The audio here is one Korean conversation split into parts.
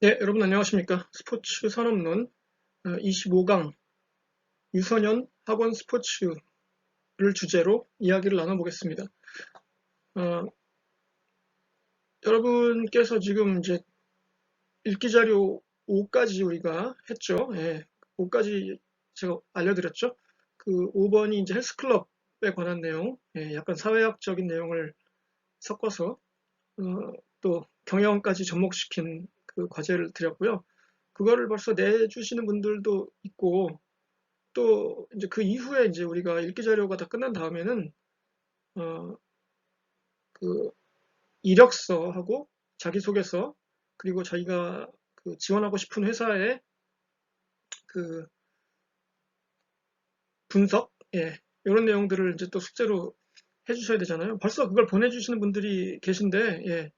네, 여러분 안녕하십니까? 스포츠 산업론 25강 유소년 학원 스포츠를 주제로 이야기를 나눠보겠습니다. 어, 여러분께서 지금 이제 읽기 자료 5까지 우리가 했죠. 예, 5까지 제가 알려드렸죠. 그 5번이 이제 헬스클럽에 관한 내용, 예, 약간 사회학적인 내용을 섞어서 어, 또 경영까지 접목시킨 그 과제를 드렸고요. 그거를 벌써 내주시는 분들도 있고, 또 이제 그 이후에 이제 우리가 읽기 자료가 다 끝난 다음에는 어, 그 이력서하고 자기소개서, 그리고 자기가 그 지원하고 싶은 회사의 그 분석, 예, 이런 내용들을 이제 또 숙제로 해주셔야 되잖아요. 벌써 그걸 보내주시는 분들이 계신데, 예,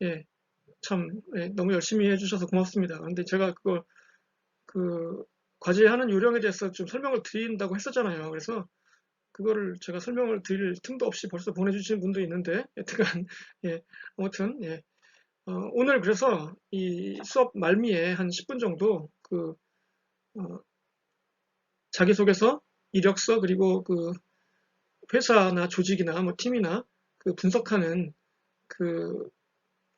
예, 참, 예, 너무 열심히 해주셔서 고맙습니다. 근데 제가 그걸 그 과제하는 요령에 대해서 좀 설명을 드린다고 했었잖아요. 그래서 그거를 제가 설명을 드릴 틈도 없이 벌써 보내주신 분도 있는데, 여튼간, 예, 아무튼, 예. 오늘 그래서 이 수업 말미에 한 10분 정도 어, 자기소개서, 이력서, 그리고 그 회사나 조직이나 뭐 팀이나 그 분석하는 그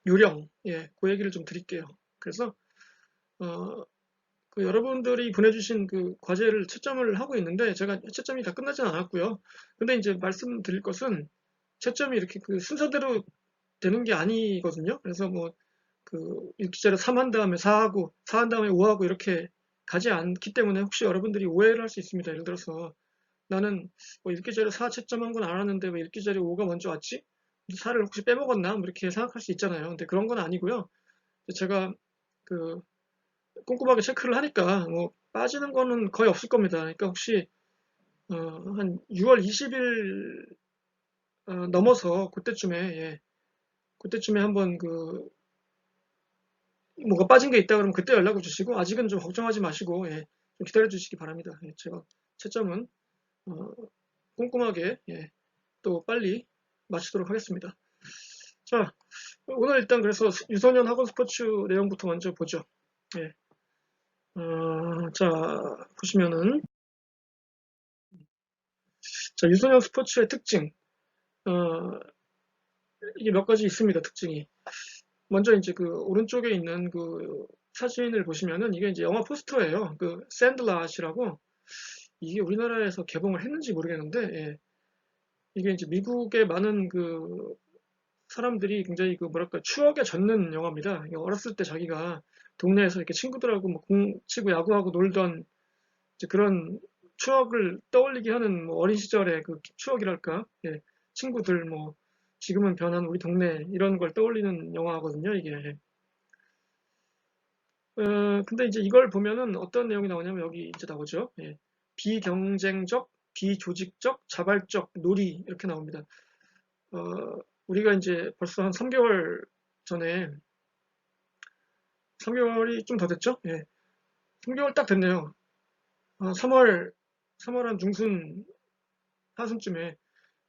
요령, 예, 그 얘기를 좀 드릴게요. 그래서, 어, 그 여러분들이 보내주신 그 과제를 채점을 하고 있는데, 제가 채점이 다 끝나진 않았고요. 근데 이제 말씀드릴 것은 채점이 이렇게 그 순서대로 되는 게 아니거든요. 그래서 뭐 그 읽기자료 3 한 다음에 4하고 4 한 다음에 5하고 이렇게 가지 않기 때문에 혹시 여러분들이 오해를 할 수 있습니다. 예를 들어서 나는 뭐 읽기자료 4 채점한 건 알았는데 왜 읽기자료 5가 먼저 왔지? 4를 혹시 빼먹었나? 뭐 이렇게 생각할 수 있잖아요. 근데 그런 건 아니고요. 제가 그 꼼꼼하게 체크를 하니까 뭐 빠지는 거는 거의 없을 겁니다. 그러니까 혹시 한 6월 20일 넘어서 그때쯤에, 예, 그때쯤에 한번 그 뭐가 빠진 게 있다 그러면 그때 연락을 주시고, 아직은 좀 걱정하지 마시고, 예, 좀 기다려 주시기 바랍니다. 예, 제가 채점은 어, 꼼꼼하게, 예, 또 빨리 마치도록 하겠습니다. 자, 오늘 일단 그래서 유소년 학원 스포츠 내용부터 먼저 보죠. 예, 자, 보시면은, 자, 유소년 스포츠의 특징, 어, 이게 몇 가지 있습니다. 특징이. 먼저 이제 그 오른쪽에 있는 그 사진을 보시면은 이게 이제 영화 포스터예요. 그 샌들랏이라고, 이게 우리나라에서 개봉을 했는지 모르겠는데, 예, 이게 이제 미국의 많은 그 사람들이 굉장히 그 뭐랄까 추억에 젖는 영화입니다. 어렸을 때 자기가 동네에서 이렇게 친구들하고 뭐 공 치고 야구하고 놀던 이제 그런 추억을 떠올리게 하는 뭐 어린 시절의 그 추억이랄까, 예, 친구들 뭐 지금은 변한 우리 동네 이런 걸 떠올리는 영화거든요, 이게. 근데 이제 이걸 보면은 어떤 내용이 나오냐면 여기 이제 나오죠. 예. 비경쟁적, 비조직적, 자발적, 놀이 이렇게 나옵니다. 우리가 이제 벌써 한 3개월 전에, 3개월이 좀 더 됐죠? 예. 3개월 딱 됐네요. 3월 한 중순, 하순쯤에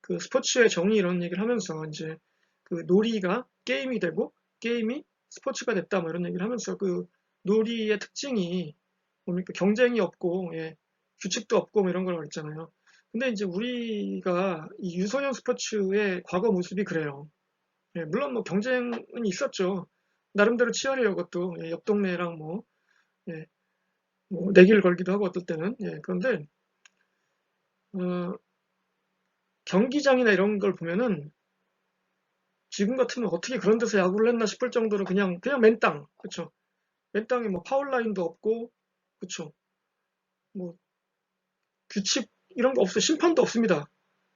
그 스포츠의 정의 이런 얘기를 하면서 이제 그 놀이가 게임이 되고 게임이 스포츠가 됐다 뭐 이런 얘기를 하면서 그 놀이의 특징이 뭡니까? 경쟁이 없고, 예, 규칙도 없고 뭐 이런 걸 말했잖아요. 근데 이제 우리가 이 유소년 스포츠의 과거 모습이 그래요. 예, 물론 뭐 경쟁은 있었죠. 나름대로 치열해요, 그것도. 예, 옆 동네랑 뭐, 예, 뭐 내기를 걸기도 하고 어떨 때는. 예, 그런데 어, 경기장이나 이런 걸 보면은 지금 같으면 어떻게 그런 데서 야구를 했나 싶을 정도로 그냥 맨 땅, 그쵸? 맨 땅에 뭐 파울라인도 없고, 그쵸? 뭐 규칙 이런 거 없어요. 심판도 없습니다.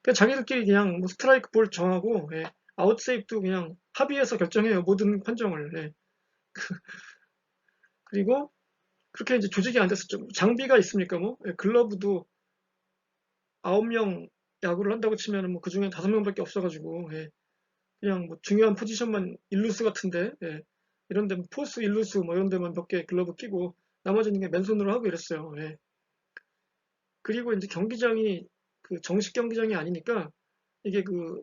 그냥 자기들끼리 그냥 뭐 스트라이크 볼 정하고, 예, 아웃 세이브도 그냥 합의해서 결정해요. 모든 판정을. 예. 그리고 그렇게 이제 조직이 안 됐었죠. 장비가 있습니까? 뭐, 예, 글러브도 9명 야구를 한다고 치면은 뭐 그중에 5명밖에 없어가지고, 예, 그냥 뭐 중요한 포지션만 일루스 같은데, 예, 이런 데 포수 일루스 뭐 이런 데만 몇 개 글러브 끼고 나머지는 그냥 맨손으로 하고 이랬어요. 예. 그리고 이제 경기장이 그 정식 경기장이 아니니까 이게 그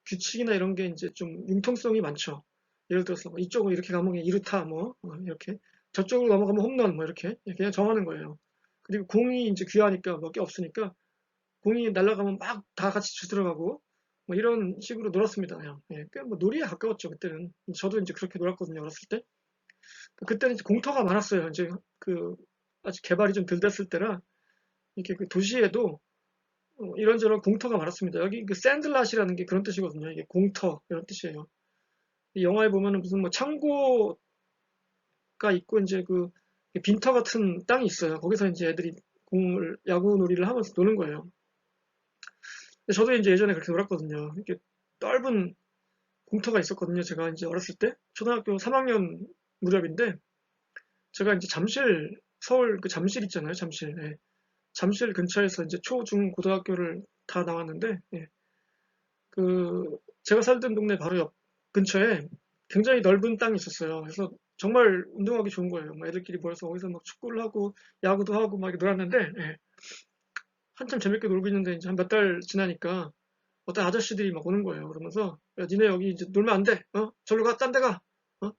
규칙이나 이런 게 이제 좀 융통성이 많죠. 예를 들어서 뭐 이쪽으로 이렇게 가면 2루타 뭐 이렇게 저쪽으로 넘어가면 홈런 뭐 이렇게 그냥 정하는 거예요. 그리고 공이 이제 귀하니까 몇 개 없으니까 공이 날아가면 막 다 같이 주스러가고 뭐 이런 식으로 놀았습니다. 그냥 예, 꽤뭐 놀이에 가까웠죠 그때는. 저도 이제 그렇게 놀았거든요 어렸을 때. 그때는 이제 공터가 많았어요. 이제 그 아직 개발이 좀 덜 됐을 때라 이렇게 그 도시에도 이런저런 공터가 많았습니다. 여기 그 샌들랏이라는 게 그런 뜻이거든요. 이게 공터 이런 뜻이에요. 이 영화에 보면은 무슨 뭐 창고가 있고 이제 그 빈터 같은 땅이 있어요. 거기서 이제 애들이 공을 야구 놀이를 하면서 노는 거예요. 근데 저도 이제 예전에 그렇게 놀았거든요. 이렇게 넓은 공터가 있었거든요. 제가 이제 어렸을 때 초등학교 3학년 무렵인데 제가 이제 잠실 서울 그 잠실 있잖아요. 잠실. 예. 잠실 근처에서 이제 초, 중, 고등학교를 다 나왔는데 예. 그 제가 살던 동네 바로 옆 근처에 굉장히 넓은 땅이 있었어요. 그래서 정말 운동하기 좋은 거예요. 막 애들끼리 모여서 거기서 막 축구를 하고 야구도 하고 막 이렇게 놀았는데 예. 한참 재밌게 놀고 있는데 이제 한 몇 달 지나니까 어떤 아저씨들이 막 오는 거예요. 그러면서 야 니네 여기 이제 놀면 안 돼. 절로 가. 딴 데 가. 어?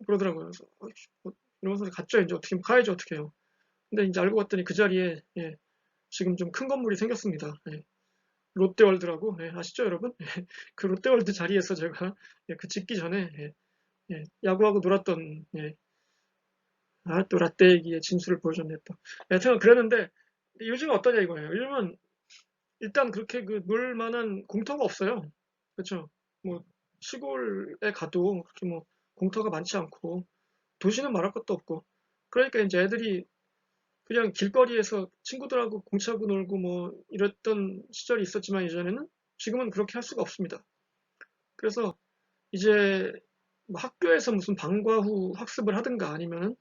그러더라고요. 그래서 이러면서 갔죠. 이제 어떻게 가야지 어떻게 해요. 근데 이제 알고 봤더니 그 자리에 예, 지금 좀 큰 건물이 생겼습니다. 예. 롯데월드라고 예, 아시죠 여러분? 예, 그 롯데월드 자리에서 제가 예, 그 짓기 전에 예, 예, 야구하고 놀았던 예, 또 라떼 얘기의 진수를 보여줬네 또. 여튼 그랬는데 요즘은 어떠냐 이거예요. 요즘은 일단 그렇게 그 놀 만한 공터가 없어요. 그렇죠? 뭐 시골에 가도 그렇게 뭐 공터가 많지 않고 도시는 말할 것도 없고 그러니까 이제 애들이 그냥 길거리에서 친구들하고 공차고 놀고 뭐 이랬던 시절이 있었지만 예전에는 지금은 그렇게 할 수가 없습니다. 그래서 이제 뭐 학교에서 무슨 방과 후 학습을 하든가 아니면은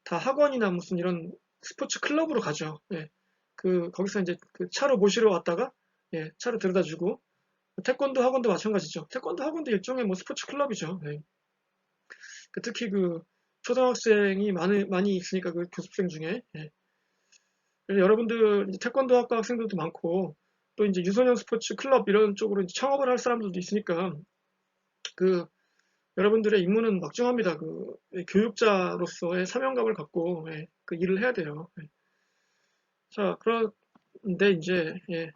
다 학원이나 무슨 이런 스포츠 클럽으로 가죠. 예. 거기서 이제 그 차로 모시러 왔다가 예, 차로 데려다 주고 태권도 학원도 마찬가지죠. 태권도 학원도 일종의 뭐 스포츠 클럽이죠. 예. 특히 그 초등학생이 많이 있으니까 그 교습생 중에 예. 여러분들 이제 태권도 학과 학생들도 많고 또 이제 유소년 스포츠 클럽 이런 쪽으로 이제 창업을 할 사람들도 있으니까 그 여러분들의 임무는 막중합니다. 그 교육자로서의 사명감을 갖고 예, 그 일을 해야 돼요. 예. 자, 그런데 이제 예,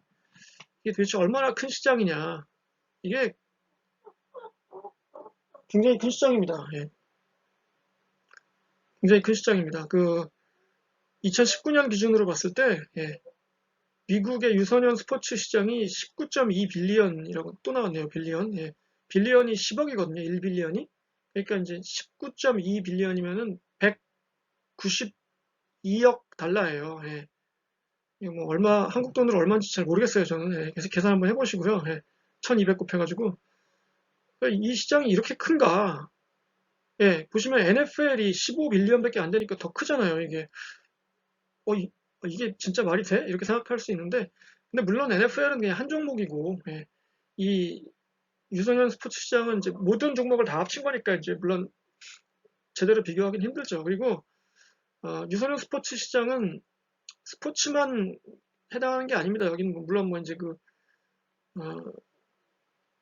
이게 도대체 얼마나 큰 시장이냐? 이게 굉장히 큰 시장입니다. 예, 굉장히 큰 시장입니다. 그 2019년 기준으로 봤을 때 예, 미국의 유소년 스포츠 시장이 19.2 빌리언이라고 또 나왔네요. 빌리언. 예. 빌리언이 10억이거든요. 1빌리언이. 그러니까 이제 19.2 빌리언이면은 192억 달러예요. 예. 이거 뭐 한국 돈으로 얼마인지 잘 모르겠어요. 저는. 예. 그래서 계산 한번 해보시고요. 예. 1200 곱해가지고. 그러니까 이 시장이 이렇게 큰가. 예. 보시면 NFL이 15빌리언밖에 안 되니까 더 크잖아요. 이게. 이게 진짜 말이 돼? 이렇게 생각할 수 있는데, 근데 물론 NFL은 그냥 한 종목이고, 예. 이 유소년 스포츠 시장은 이제 모든 종목을 다 합친 거니까 이제 물론 제대로 비교하기는 힘들죠. 그리고 유소년 스포츠 시장은 스포츠만 해당하는 게 아닙니다. 여기는 물론 뭐 이제 어,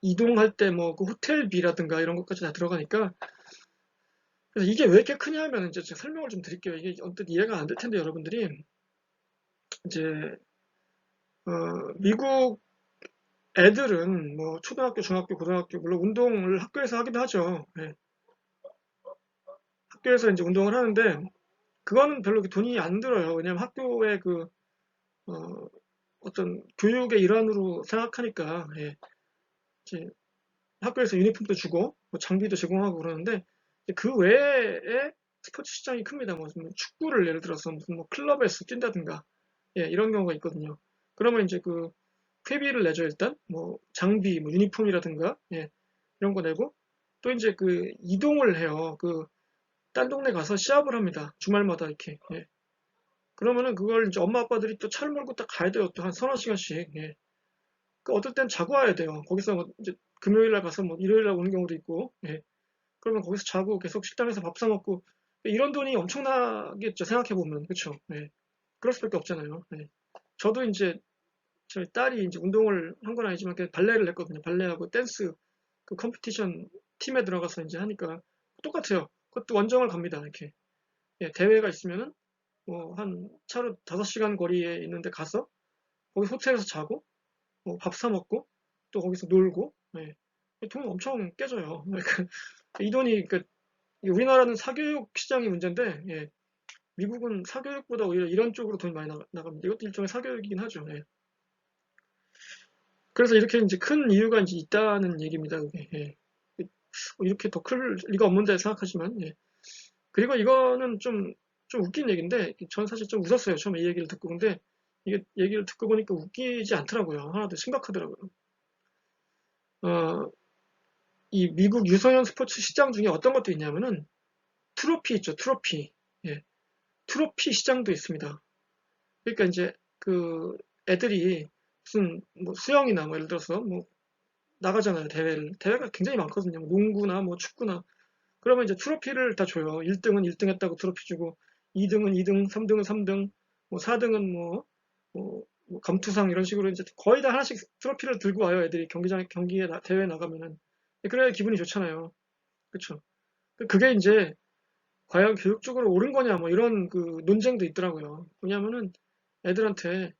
이동할 때 뭐 그 호텔비라든가 이런 것까지 다 들어가니까 그래서 이게 왜 이렇게 크냐 하면 이제 제가 설명을 좀 드릴게요. 이게 언뜻 이해가 안 될 텐데 여러분들이 이제 미국 애들은 뭐 초등학교, 중학교, 고등학교 물론 운동을 학교에서 하기도 하죠. 예. 학교에서 이제 운동을 하는데 그거는 별로 돈이 안 들어요. 왜냐하면 학교의 어, 어떤 교육의 일환으로 생각하니까 예. 이제 학교에서 유니폼도 주고 뭐 장비도 제공하고 그러는데 그 외에 스포츠 시장이 큽니다. 뭐 축구를 예를 들어서 무슨 뭐 클럽에서 뛴다든가 예, 이런 경우가 있거든요. 그러면 이제 회비를 내죠 일단 뭐 장비, 뭐 유니폼이라든가 예, 이런 거 내고 또 이제 이동을 해요. 딴 동네 가서 시합을 합니다. 주말마다 이렇게. 예. 그러면은 그걸 이제 엄마 아빠들이 또 차를 몰고 딱 가야 돼요. 또 한 서너 시간씩. 예. 어떨 땐 자고 와야 돼요. 거기서 뭐 이제 금요일 날 가서 뭐 일요일 날 오는 경우도 있고. 예. 그러면 거기서 자고 계속 식당에서 밥 사 먹고 이런 돈이 엄청나겠죠. 생각해 보면. 그렇죠. 예. 그럴 수밖에 없잖아요. 예. 저도 이제 저희 딸이 이제 운동을 한 건 아니지만 발레를 했거든요. 발레하고 댄스 컴피티션 팀에 들어가서 이제 하니까 똑같아요. 그것도 원정을 갑니다. 이렇게. 예, 대회가 있으면은 뭐 한 차로 5시간 거리에 있는데 가서 거기 호텔에서 자고 뭐 밥 사 먹고 또 거기서 놀고 예. 돈 엄청 깨져요. 이 돈이 그 우리나라는 사교육 시장이 문제인데 예, 미국은 사교육보다 오히려 이런 쪽으로 돈이 많이 나갑니다. 이것도 일종의 사교육이긴 하죠. 예. 그래서 이렇게 이제 큰 이유가 이제 있다는 얘기입니다. 그게. 예. 이렇게 더 클 리가 없는데 생각하지만 예. 그리고 이거는 좀 웃긴 얘기인데 전 사실 좀 웃었어요. 처음에 이 얘기를 듣고. 근데 이게 얘기를 듣고 보니까 웃기지 않더라고요. 하나도 심각하더라고요. 어, 이 미국 유소년 스포츠 시장 중에 어떤 것도 있냐면은 트로피 있죠. 트로피. 예. 트로피 시장도 있습니다. 그러니까 이제 그 애들이 무슨 뭐 수영이나 뭐 예를 들어서 뭐 나가잖아요. 대회를. 대회가 굉장히 많거든요. 뭐 농구나 뭐 축구나. 그러면 이제 트로피를 다 줘요. 1등은 1등 했다고 트로피 주고 2등은 2등, 3등은 3등, 뭐 4등은 뭐 감투상 이런 식으로 이제 거의 다 하나씩 트로피를 들고 와요. 애들이 경기에 대회 나가면은. 그래야 기분이 좋잖아요. 그쵸? 그게 이제 과연 교육적으로 옳은 거냐 뭐 이런 그 논쟁도 있더라고요. 왜냐면은 애들한테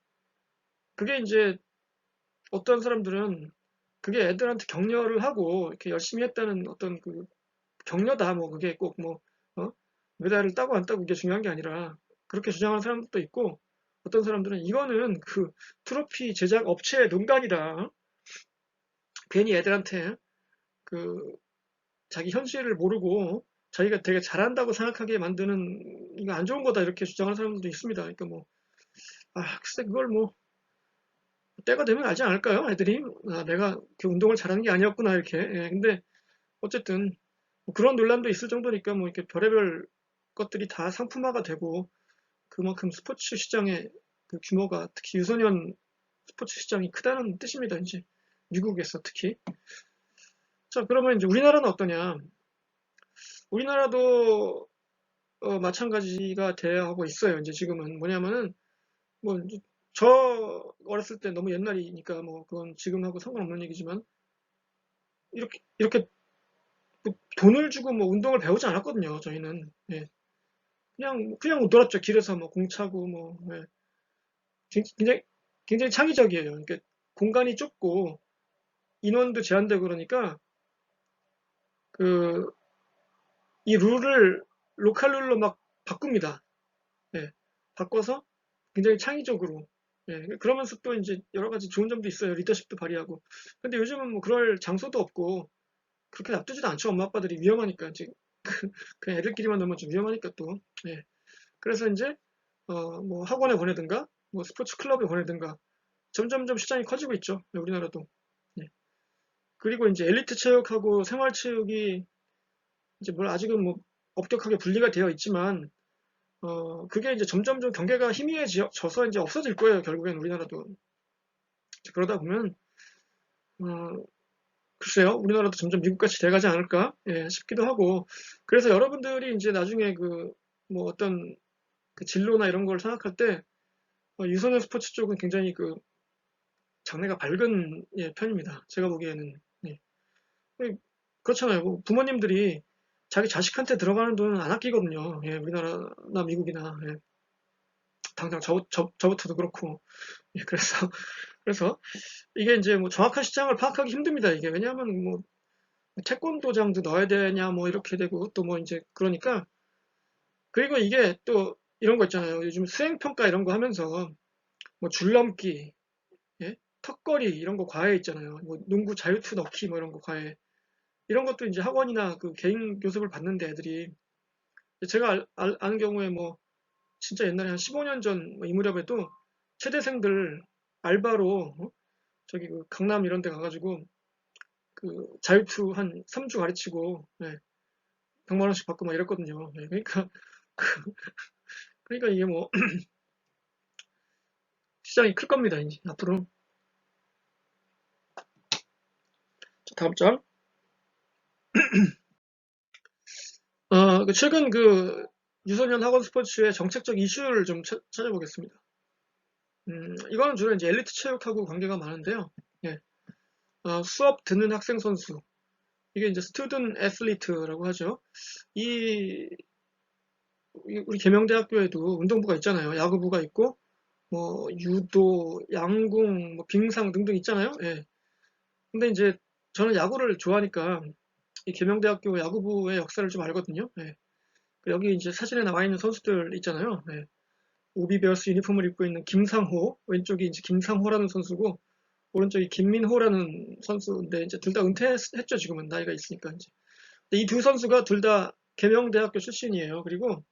그게 이제 어떤 사람들은 그게 애들한테 격려를 하고 이렇게 열심히 했다는 어떤 그 격려다 뭐 그게 꼭 뭐 메달을 따고 안 따고 이게 중요한 게 아니라 그렇게 주장하는 사람들도 있고 어떤 사람들은 이거는 그 트로피 제작 업체의 농간이다. 괜히 애들한테 그 자기 현실을 모르고 자기가 되게 잘한다고 생각하게 만드는 이거 안 좋은 거다 이렇게 주장하는 사람들도 있습니다. 그러니까 뭐 글쎄 그걸 뭐 때가 되면 알지 않을까요? 애들이 내가 그 운동을 잘하는 게 아니었구나 이렇게. 예, 근데 어쨌든 뭐 그런 논란도 있을 정도니까 뭐 이렇게 별의별 것들이 다 상품화가 되고 그만큼 스포츠 시장의 그 규모가 특히 유소년 스포츠 시장이 크다는 뜻입니다. 이제 미국에서 특히. 자, 그러면 이제 우리나라는 어떠냐? 우리나라도 마찬가지가 돼야 하고 있어요. 이제 지금은 뭐냐면은 뭐 이제 저 어렸을 때 너무 옛날이니까 뭐 그건 지금하고 상관없는 얘기지만 이렇게 뭐 돈을 주고 뭐 운동을 배우지 않았거든요. 저희는 예. 그냥 놀았죠. 길에서 뭐 공차고 뭐 예. 굉장히 굉장히 창의적이에요. 그러니까 공간이 좁고 인원도 제한되고 그러니까 그 이 룰을 로컬 룰로 막 바꿉니다. 예. 바꿔서 굉장히 창의적으로 예. 그러면서 또 이제 여러 가지 좋은 점도 있어요. 리더십도 발휘하고. 근데 요즘은 뭐 그럴 장소도 없고 그렇게 놔두지도 않죠. 엄마 아빠들이 위험하니까 이제 그냥 애들끼리만 놀면 좀 위험하니까 또. 예. 그래서 이제 뭐 학원에 보내든가 뭐 스포츠 클럽에 보내든가 점점점 시장이 커지고 있죠. 우리나라도. 예. 그리고 이제 엘리트 체육하고 생활 체육이 이제 뭘 아직은 뭐 엄격하게 분리가 되어 있지만 그게 이제 점점점 경계가 희미해져서 이제 없어질 거예요. 결국엔 우리나라도. 그러다 보면 글쎄요. 우리나라도 점점 미국같이 돼가지 않을까 싶기도 하고 그래서 여러분들이 이제 나중에 그 뭐 어떤 그 진로나 이런 걸 생각할 때 유소년 스포츠 쪽은 굉장히 그 장래가 밝은 편입니다. 제가 보기에는. 예. 그렇잖아요. 뭐 부모님들이 자기 자식한테 들어가는 돈은 안 아끼거든요. 예, 우리나라나 미국이나. 예. 당장 저부터도 그렇고. 예, 그래서 이게 이제 뭐 정확한 시장을 파악하기 힘듭니다. 이게 왜냐하면 뭐 태권도장도 넣어야 되냐 뭐 이렇게 되고 또 뭐 이제 그러니까 그리고 이게 또 이런 거 있잖아요. 요즘 수행평가 이런 거 하면서 뭐 줄넘기, 예? 턱걸이 이런 거 과외 있잖아요. 뭐 농구 자유투 넣기 뭐 이런 거 과외. 이런 것도 이제 학원이나 그 개인 교습을 받는데 애들이 제가 아는 경우에 뭐 진짜 옛날에 한 15년 전이 무렵에도 체대생들 알바로 저기 그 강남 이런 데 가가지고 그 자유투 한 3주 가르치고 100만 원씩 받고 막 이랬거든요. 그러니까 그러니까 이게 뭐 시장이 클 겁니다. 이제 앞으로. 자, 다음 장. 최근 그 유소년 학원 스포츠의 정책적 이슈를 좀 찾아보겠습니다. 이거는 주로 이제 엘리트 체육하고 관계가 많은데요. 예. 수업 듣는 학생 선수. 이게 이제 스튜던트 애슬리트라고 하죠. 이 우리 계명대학교에도 운동부가 있잖아요. 야구부가 있고 뭐 유도, 양궁, 뭐 빙상 등등 있잖아요. 예. 근데 이제 저는 야구를 좋아하니까 이 계명대학교 야구부의 역사를 좀 알거든요. 예. 여기 이제 사진에 나와 있는 선수들 있잖아요. 예. 오비베어스 유니폼을 입고 있는 김상호, 왼쪽이 이제 김상호라는 선수고 오른쪽이 김민호라는 선수인데 이제 둘 다 은퇴했죠. 지금은 나이가 있으니까 이제. 이 두 선수가 둘 다 계명대학교 출신이에요. 그리고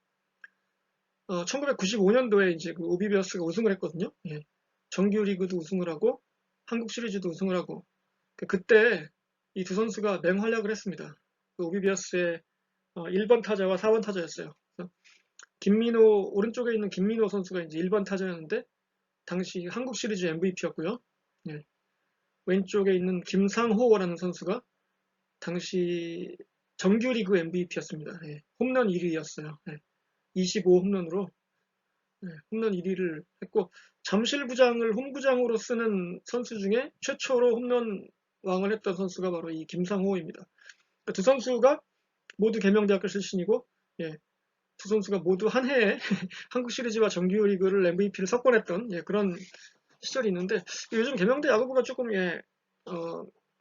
1995년도에 이제 그 오비베어스가 우승을 했거든요. 예. 정규리그도 우승을 하고 한국 시리즈도 우승을 하고 그때 이 두 선수가 맹활약을 했습니다. 그 오비베어스의 1번 타자와 4번 타자였어요. 김민호 오른쪽에 있는 김민호 선수가 이제 1번 타자였는데 당시 한국 시리즈 MVP였고요. 예. 왼쪽에 있는 김상호라는 선수가 당시 정규리그 MVP였습니다. 예. 홈런 1위였어요. 예. 25홈런으로 홈런 1위를 했고 잠실구장을 홈구장으로 쓰는 선수 중에 최초로 홈런 왕을 했던 선수가 바로 이 김상호입니다. 그러니까 두 선수가 모두 계명대학교 출신이고 예, 두 선수가 모두 한 해에 한국 시리즈와 정규리그를 MVP를 석권했던 예, 그런 시절이 있는데 요즘 계명대 야구부가 조금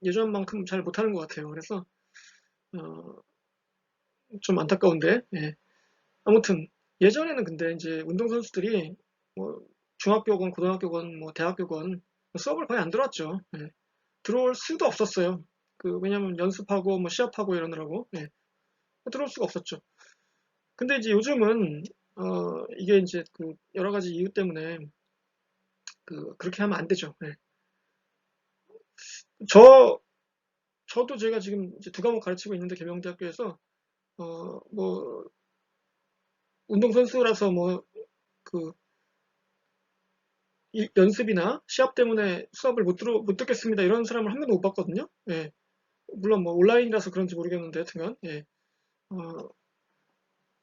예전만큼 잘 못하는 것 같아요. 그래서 어, 좀 안타까운데 예. 아무튼 예전에는 근데 이제 운동선수들이 뭐 중학교건 고등학교건 뭐 대학교건 수업을 거의 안 들어왔죠. 예. 들어올 수도 없었어요. 왜냐면 연습하고 뭐 시합하고 이러느라고 예. 들어올 수가 없었죠. 근데 이제 요즘은 이게 이제 여러 가지 이유 때문에 그렇게 하면 안 되죠. 예. 저 저도 제가 지금 이제 두 과목 가르치고 있는데 계명대학교에서 뭐 운동선수라서 그 연습이나 시합 때문에 수업을 못 듣겠습니다. 이런 사람을 한 명도 못 봤거든요. 예. 물론 뭐 온라인이라서 그런지 모르겠는데, 하여튼간, 예.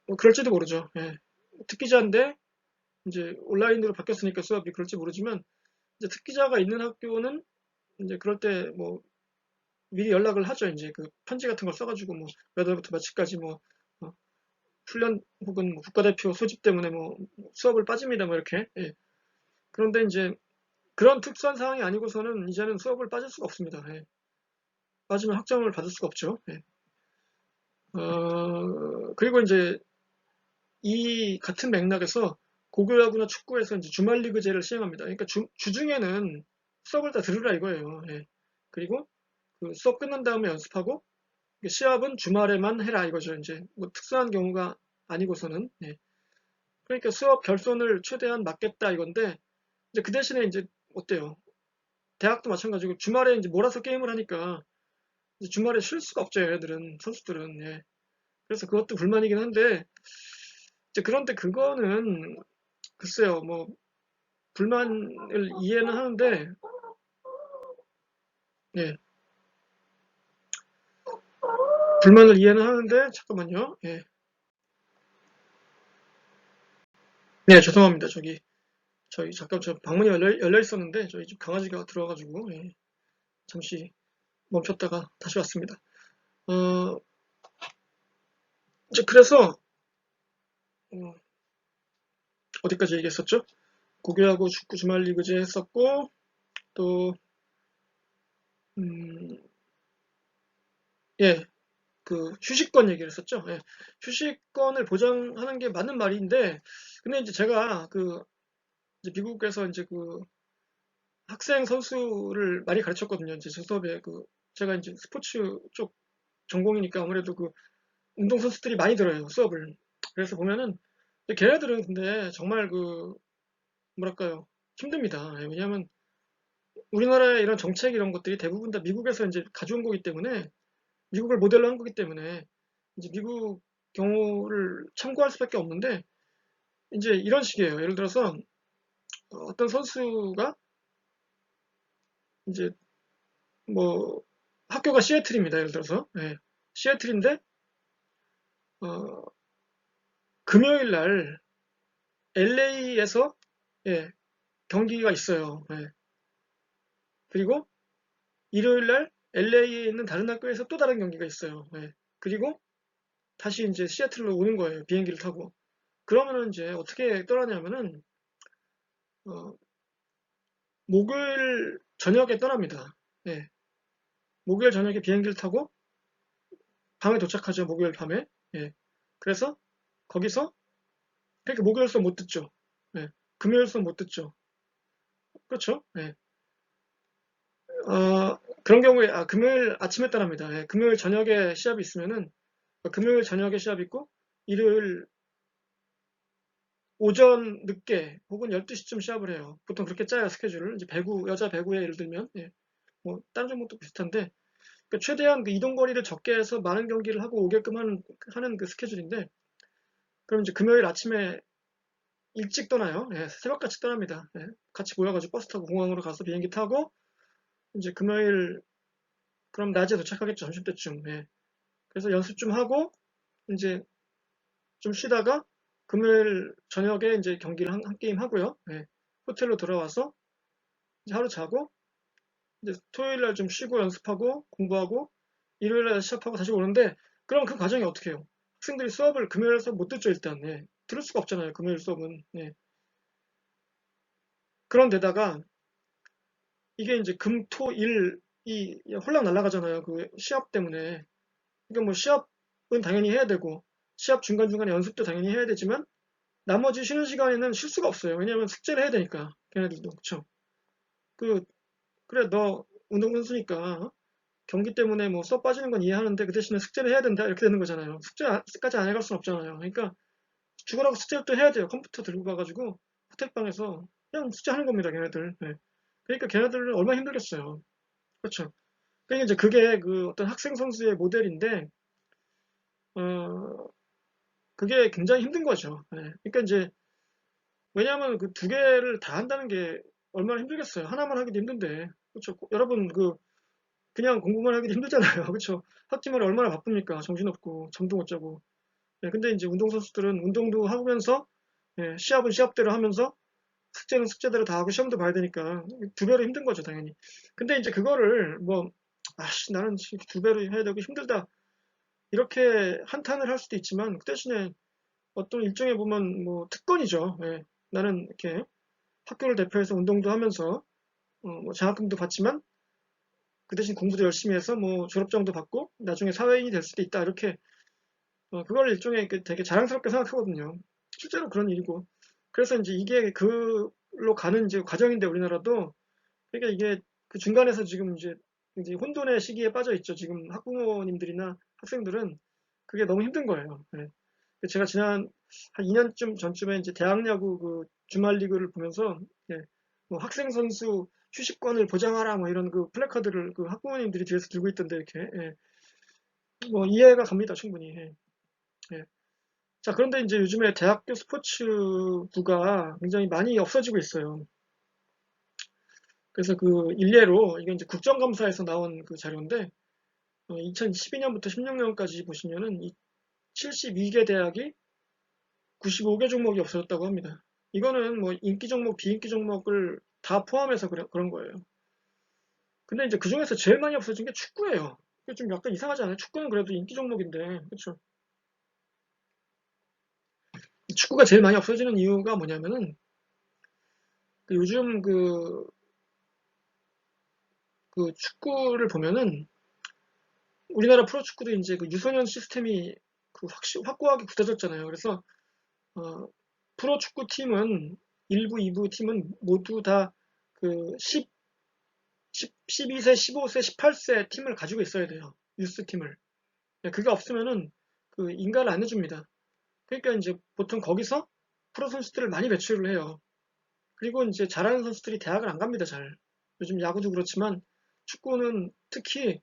뭐 그럴지도 모르죠. 예. 특기자인데, 이제 온라인으로 바뀌었으니까 수업이 그럴지 모르지만, 이제 특기자가 있는 학교는 이제 그럴 때 뭐 미리 연락을 하죠. 이제 편지 같은 걸 써가지고 몇 월부터 며칠까지 어, 훈련 혹은 뭐 국가대표 소집 때문에 수업을 빠집니다. 뭐 이렇게. 예. 그런데 이제 그런 특수한 상황이 아니고서는 이제는 수업을 빠질 수가 없습니다. 예. 빠지면 학점을 받을 수가 없죠. 예. 그리고 이제 이 같은 맥락에서 고교야구나 축구에서 이제 주말 리그제를 시행합니다. 그러니까 주중에는 수업을 다 들으라 이거예요. 예. 그리고 수업 끝난 다음에 연습하고 시합은 주말에만 해라 이거죠. 이제 뭐 특수한 경우가 아니고서는. 예. 그러니까 수업 결손을 최대한 막겠다 이건데 이제 그 대신에 이제 어때요? 대학도 마찬가지고 주말에 이제 몰아서 게임을 하니까 이제 주말에 쉴 수가 없죠. 얘네들은 선수들은. 예. 그래서 그것도 불만이긴 한데 이제 그런데 그거는 글쎄요, 뭐 불만을 이해는 하는데 예, 불만을 이해는 하는데 잠깐만요. 예, 네 죄송합니다. 저희 잠깐 저 방문이 열려 있었는데 저희 집 강아지가 들어와가지고 예, 잠시 멈췄다가 다시 왔습니다. 어, 이제 그래서 어, 어디까지 얘기했었죠? 고교하고 축구 주말 리그제 했었고 또 음, 예, 휴식권 얘기를 했었죠. 예, 휴식권을 보장하는 게 맞는 말인데 근데 이제 제가 이제 미국에서 이제 학생 선수를 많이 가르쳤거든요. 이제 제 수업에 제가 이제 스포츠 쪽 전공이니까 아무래도 운동 선수들이 많이 들어요 수업을. 그래서 보면은 걔네들은 근데 정말 뭐랄까요 힘듭니다. 예, 왜냐하면 우리나라의 이런 정책 이런 것들이 대부분 다 미국에서 이제 가져온 거기 때문에 미국을 모델로 한 거기 때문에 이제 미국 경우를 참고할 수밖에 없는데 이제 이런 식이에요. 예를 들어서 어떤 선수가 이제 뭐 학교가 시애틀입니다. 예를 들어서 예, 시애틀인데 어, 금요일 날 LA에서 예, 경기가 있어요. 예. 그리고 일요일 날 LA에 있는 다른 학교에서 또 다른 경기가 있어요. 예. 그리고 다시 이제 시애틀로 오는 거예요. 비행기를 타고. 그러면은 이제 어떻게 떠나냐면은 어, 목요일 저녁에 떠납니다. 예. 목요일 저녁에 비행기를 타고 밤에 도착하죠. 목요일 밤에. 예. 그래서 거기서 그러니까 목요일 수업 못 듣죠. 예. 금요일 수업 못 듣죠. 그렇죠? 예. 그런 경우에 금요일 아침에 떠납니다. 예. 금요일 저녁에 시합이 있으면은 금요일 저녁에 시합 있고 일요일 오전 늦게 혹은 12시쯤 시합을 해요. 보통 그렇게 짜요, 스케줄을. 이제 배구, 여자 배구에 예를 들면, 예. 뭐, 다른 종목도 비슷한데, 그러니까 최대한 그 이동 거리를 적게 해서 많은 경기를 하고 오게끔 하는 그 스케줄인데, 그럼 이제 금요일 아침에 일찍 떠나요. 예, 새벽같이 떠납니다. 예, 같이 모여가지고 버스 타고 공항으로 가서 비행기 타고, 이제 금요일, 그럼 낮에 도착하겠죠, 점심때쯤. 예. 그래서 연습 좀 하고, 이제 좀 쉬다가, 금요일 저녁에 이제 경기를 한 게임 하고요. 예. 호텔로 돌아와서 이제 하루 자고, 이제 토요일 날 좀 쉬고 연습하고 공부하고 일요일 날 시합하고 다시 오는데 그럼 그 과정이 어떻게 해요? 학생들이 수업을 금요일 수업 못 듣죠 일단. 예. 들을 수가 없잖아요 금요일 수업은. 예. 그런데다가 이게 이제 금, 토, 일이 홀랑 날아가잖아요 그 시합 때문에. 그러니까 뭐 시합은 당연히 해야 되고 시합 중간중간에 연습도 당연히 해야 되지만 나머지 쉬는 시간에는 쉴 수가 없어요. 왜냐하면 숙제를 해야 되니까 걔네들도. 그쵸? 그 그래 너 운동선수니까 경기 때문에 뭐 수업 빠지는 건 이해하는데 그 대신에 숙제를 해야 된다 이렇게 되는 거잖아요. 숙제까지 안 해갈 수는 없잖아요. 그러니까 죽으라고 숙제를 또 해야 돼요. 컴퓨터 들고 가가지고 호텔방에서 그냥 숙제하는 겁니다. 걔네들. 네. 그러니까 걔네들은 얼마나 힘들겠어요. 그렇죠. 그러니까 이제 그게 그 어떤 학생 선수의 모델인데 어 그게 굉장히 힘든 거죠. 네. 그러니까 이제 왜냐하면 그 두 개를 다 한다는 게 얼마나 힘들겠어요. 하나만 하기도 힘든데 그렇죠. 여러분 그 그냥 공부만 하기도 힘들잖아요. 그렇죠. 학기말에 얼마나 바쁩니까? 정신없고 잠도 못 자고. 예, 근데 이제 운동선수들은 운동도 하면서 예, 시합은 시합대로 하면서 숙제는 숙제대로 다 하고 시험도 봐야 되니까 두 배로 힘든 거죠, 당연히. 근데 이제 그거를 뭐 아씨 나는 두 배로 해야 되고 힘들다 이렇게 한탄을 할 수도 있지만 그 대신에 어떤 일종의 보면 뭐 특권이죠. 예, 나는 이렇게 학교를 대표해서 운동도 하면서 뭐 장학금도 받지만 그 대신 공부도 열심히 해서 뭐 졸업장도 받고 나중에 사회인이 될 수도 있다 이렇게 그걸 일종의 되게 자랑스럽게 생각하거든요. 실제로 그런 일이고. 그래서 이제 이게 그로 가는 이제 과정인데 우리나라도 그러니까 이게 그 중간에서 지금 이제 혼돈의 시기에 빠져 있죠. 지금 학부모님들이나 학생들은 그게 너무 힘든 거예요. 네. 제가 지난 한 2년쯤 전쯤에 이제 대학 야구 그 주말 리그를 보면서 예, 뭐 학생 선수 휴식권을 보장하라 뭐 이런 그 플래카드를 그 학부모님들이 뒤에서 들고 있던데 이렇게 예, 뭐 이해가 갑니다 충분히. 예, 예. 자, 그런데 이제 요즘에 대학교 스포츠부가 굉장히 많이 없어지고 있어요. 그래서 그 일례로 이게 이제 국정감사에서 나온 그 자료인데 2012년부터 16년까지 보시면은 이 72개 대학이 95개 종목이 없어졌다고 합니다. 이거는 뭐 인기 종목, 비인기 종목을 다 포함해서 그런 거예요. 근데 이제 그 중에서 제일 많이 없어진 게 축구예요. 이게 좀 약간 이상하지 않아요? 축구는 그래도 인기 종목인데, 그렇죠? 축구가 제일 많이 없어지는 이유가 뭐냐면은 그 요즘 그 축구를 보면은 우리나라 프로축구도 이제 그 유소년 시스템이 그 확고하게 굳어졌잖아요. 그래서 어, 프로축구 팀은 1부, 2부 팀은 모두 다 그 12세, 15세, 18세 팀을 가지고 있어야 돼요. 유스 팀을. 네, 그게 없으면은 그 인가를 안 해줍니다. 그러니까 이제 보통 거기서 프로 선수들을 많이 배출을 해요. 그리고 이제 잘하는 선수들이 대학을 안 갑니다, 잘. 요즘 야구도 그렇지만 축구는 특히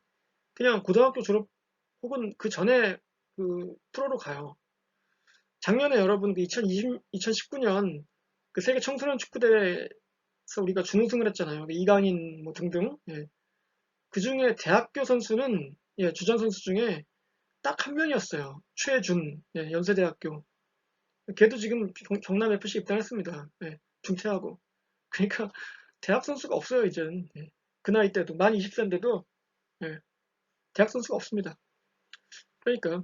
그냥 고등학교 졸업 혹은 그 전에 그 프로로 가요. 작년에 여러분 그 2019년 그 세계 청소년 축구 대회에서 우리가 준우승을 했잖아요. 그 이강인 뭐 등등. 예. 그 중에 대학교 선수는 예, 주전 선수 중에 딱 한 명이었어요. 최준, 예, 연세대학교. 걔도 지금 경남 FC 입단했습니다. 예, 중퇴하고. 그러니까 대학 선수가 없어요, 이젠. 예. 그 나이 때도 만 20세인데도 예. 대학 선수가 없습니다. 그러니까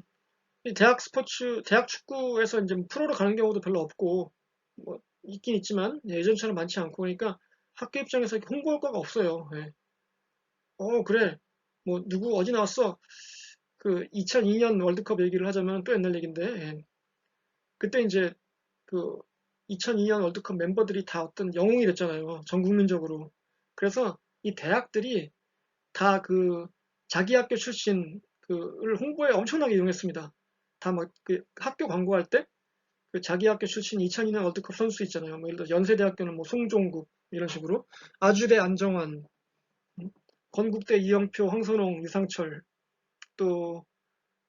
이 대학 스포츠, 대학 축구에서 이제 프로로 가는 경우도 별로 없고 뭐 있긴 있지만 예전처럼 많지 않고 그러니까 학교 입장에서 이렇게 홍보 효과가 없어요. 예. 그래. 뭐 누구 어디 나왔어? 그 2002년 월드컵 얘기를 하자면 또 옛날 얘기인데 예. 그때 이제 그 2002년 월드컵 멤버들이 다 어떤 영웅이 됐잖아요. 전 국민적으로. 그래서 이 대학들이 다 그 자기 학교 출신 그를 홍보에 엄청나게 이용했습니다. 다 막 그 학교 광고할 때 그 자기 학교 출신 2002년 월드컵 선수 있잖아요. 뭐 예를 들어 연세대학교는 뭐 송종국 이런 식으로 아주대 안정환, 건국대 이영표, 황선홍, 유상철, 또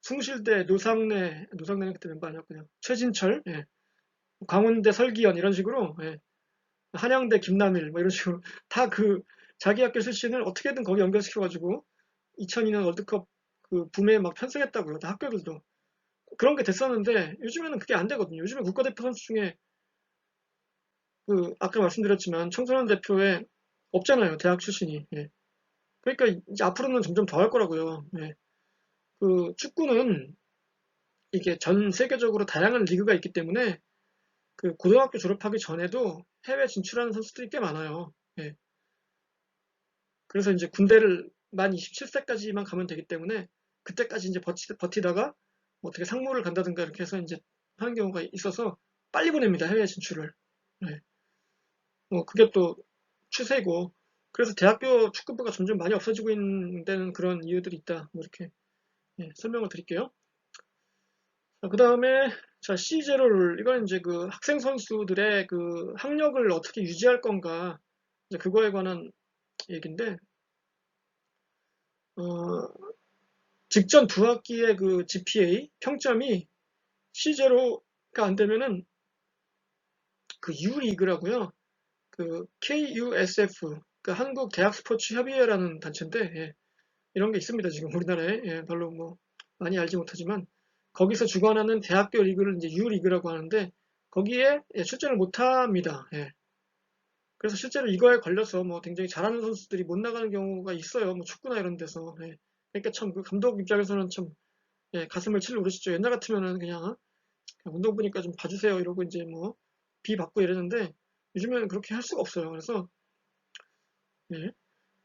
숭실대 노상래는 그때 멤버 아니었군요. 최진철, 예. 강원대 설기현 이런 식으로 예. 한양대 김남일 뭐 이런 식으로 다 그 자기 학교 출신을 어떻게든 거기 연결시켜가지고 2002년 월드컵 그 붐에 막 편승했다고요. 다 학교들도. 그런 게 됐었는데 요즘에는 그게 안 되거든요. 요즘에 국가대표 선수 중에 그 아까 말씀드렸지만 청소년 대표에 없잖아요. 대학 출신이. 예. 그러니까 이제 앞으로는 점점 더 할 거라고요. 예. 그 축구는 이게 전 세계적으로 다양한 리그가 있기 때문에 그 고등학교 졸업하기 전에도 해외 진출하는 선수들이 꽤 많아요. 예. 그래서 이제 군대를 만 27세까지만 가면 되기 때문에 그때까지 이제 버티다가 뭐 어떻게 상무를 간다든가 이렇게 해서 이제 하는 경우가 있어서 빨리 보냅니다. 해외 진출을. 네. 뭐 그게 또 추세고 그래서 대학교 축구부가 점점 많이 없어지고 있는 데는 그런 이유들이 있다. 뭐 이렇게 예, 설명을 드릴게요. 그 다음에 자 C0 룰 이건 이제 그 학생 선수들의 그 학력을 어떻게 유지할 건가 이제 그거에 관한 얘기인데 어, 직전 두 학기의 그 GPA 평점이 C0가 안 되면은 그 U리그라고요. 그 KUSF 그 한국 대학 스포츠 협의회라는 단체인데 예, 이런 게 있습니다. 지금 우리나라에 예, 별로 뭐 많이 알지 못하지만 거기서 주관하는 대학교 리그를 이제 U리그라고 하는데 거기에 예, 출전을 못 합니다. 예. 그래서 실제로 이거에 걸려서 뭐 굉장히 잘하는 선수들이 못 나가는 경우가 있어요. 뭐 축구나 이런 데서. 예. 그러니까 참 그 감독 입장에서는 참 예, 가슴을 칠 노릇이죠. 옛날 같으면은 그냥 운동 보니까 좀 봐주세요 이러고 이제 뭐 비 받고 이러는데 요즘에는 그렇게 할 수가 없어요. 그래서 예,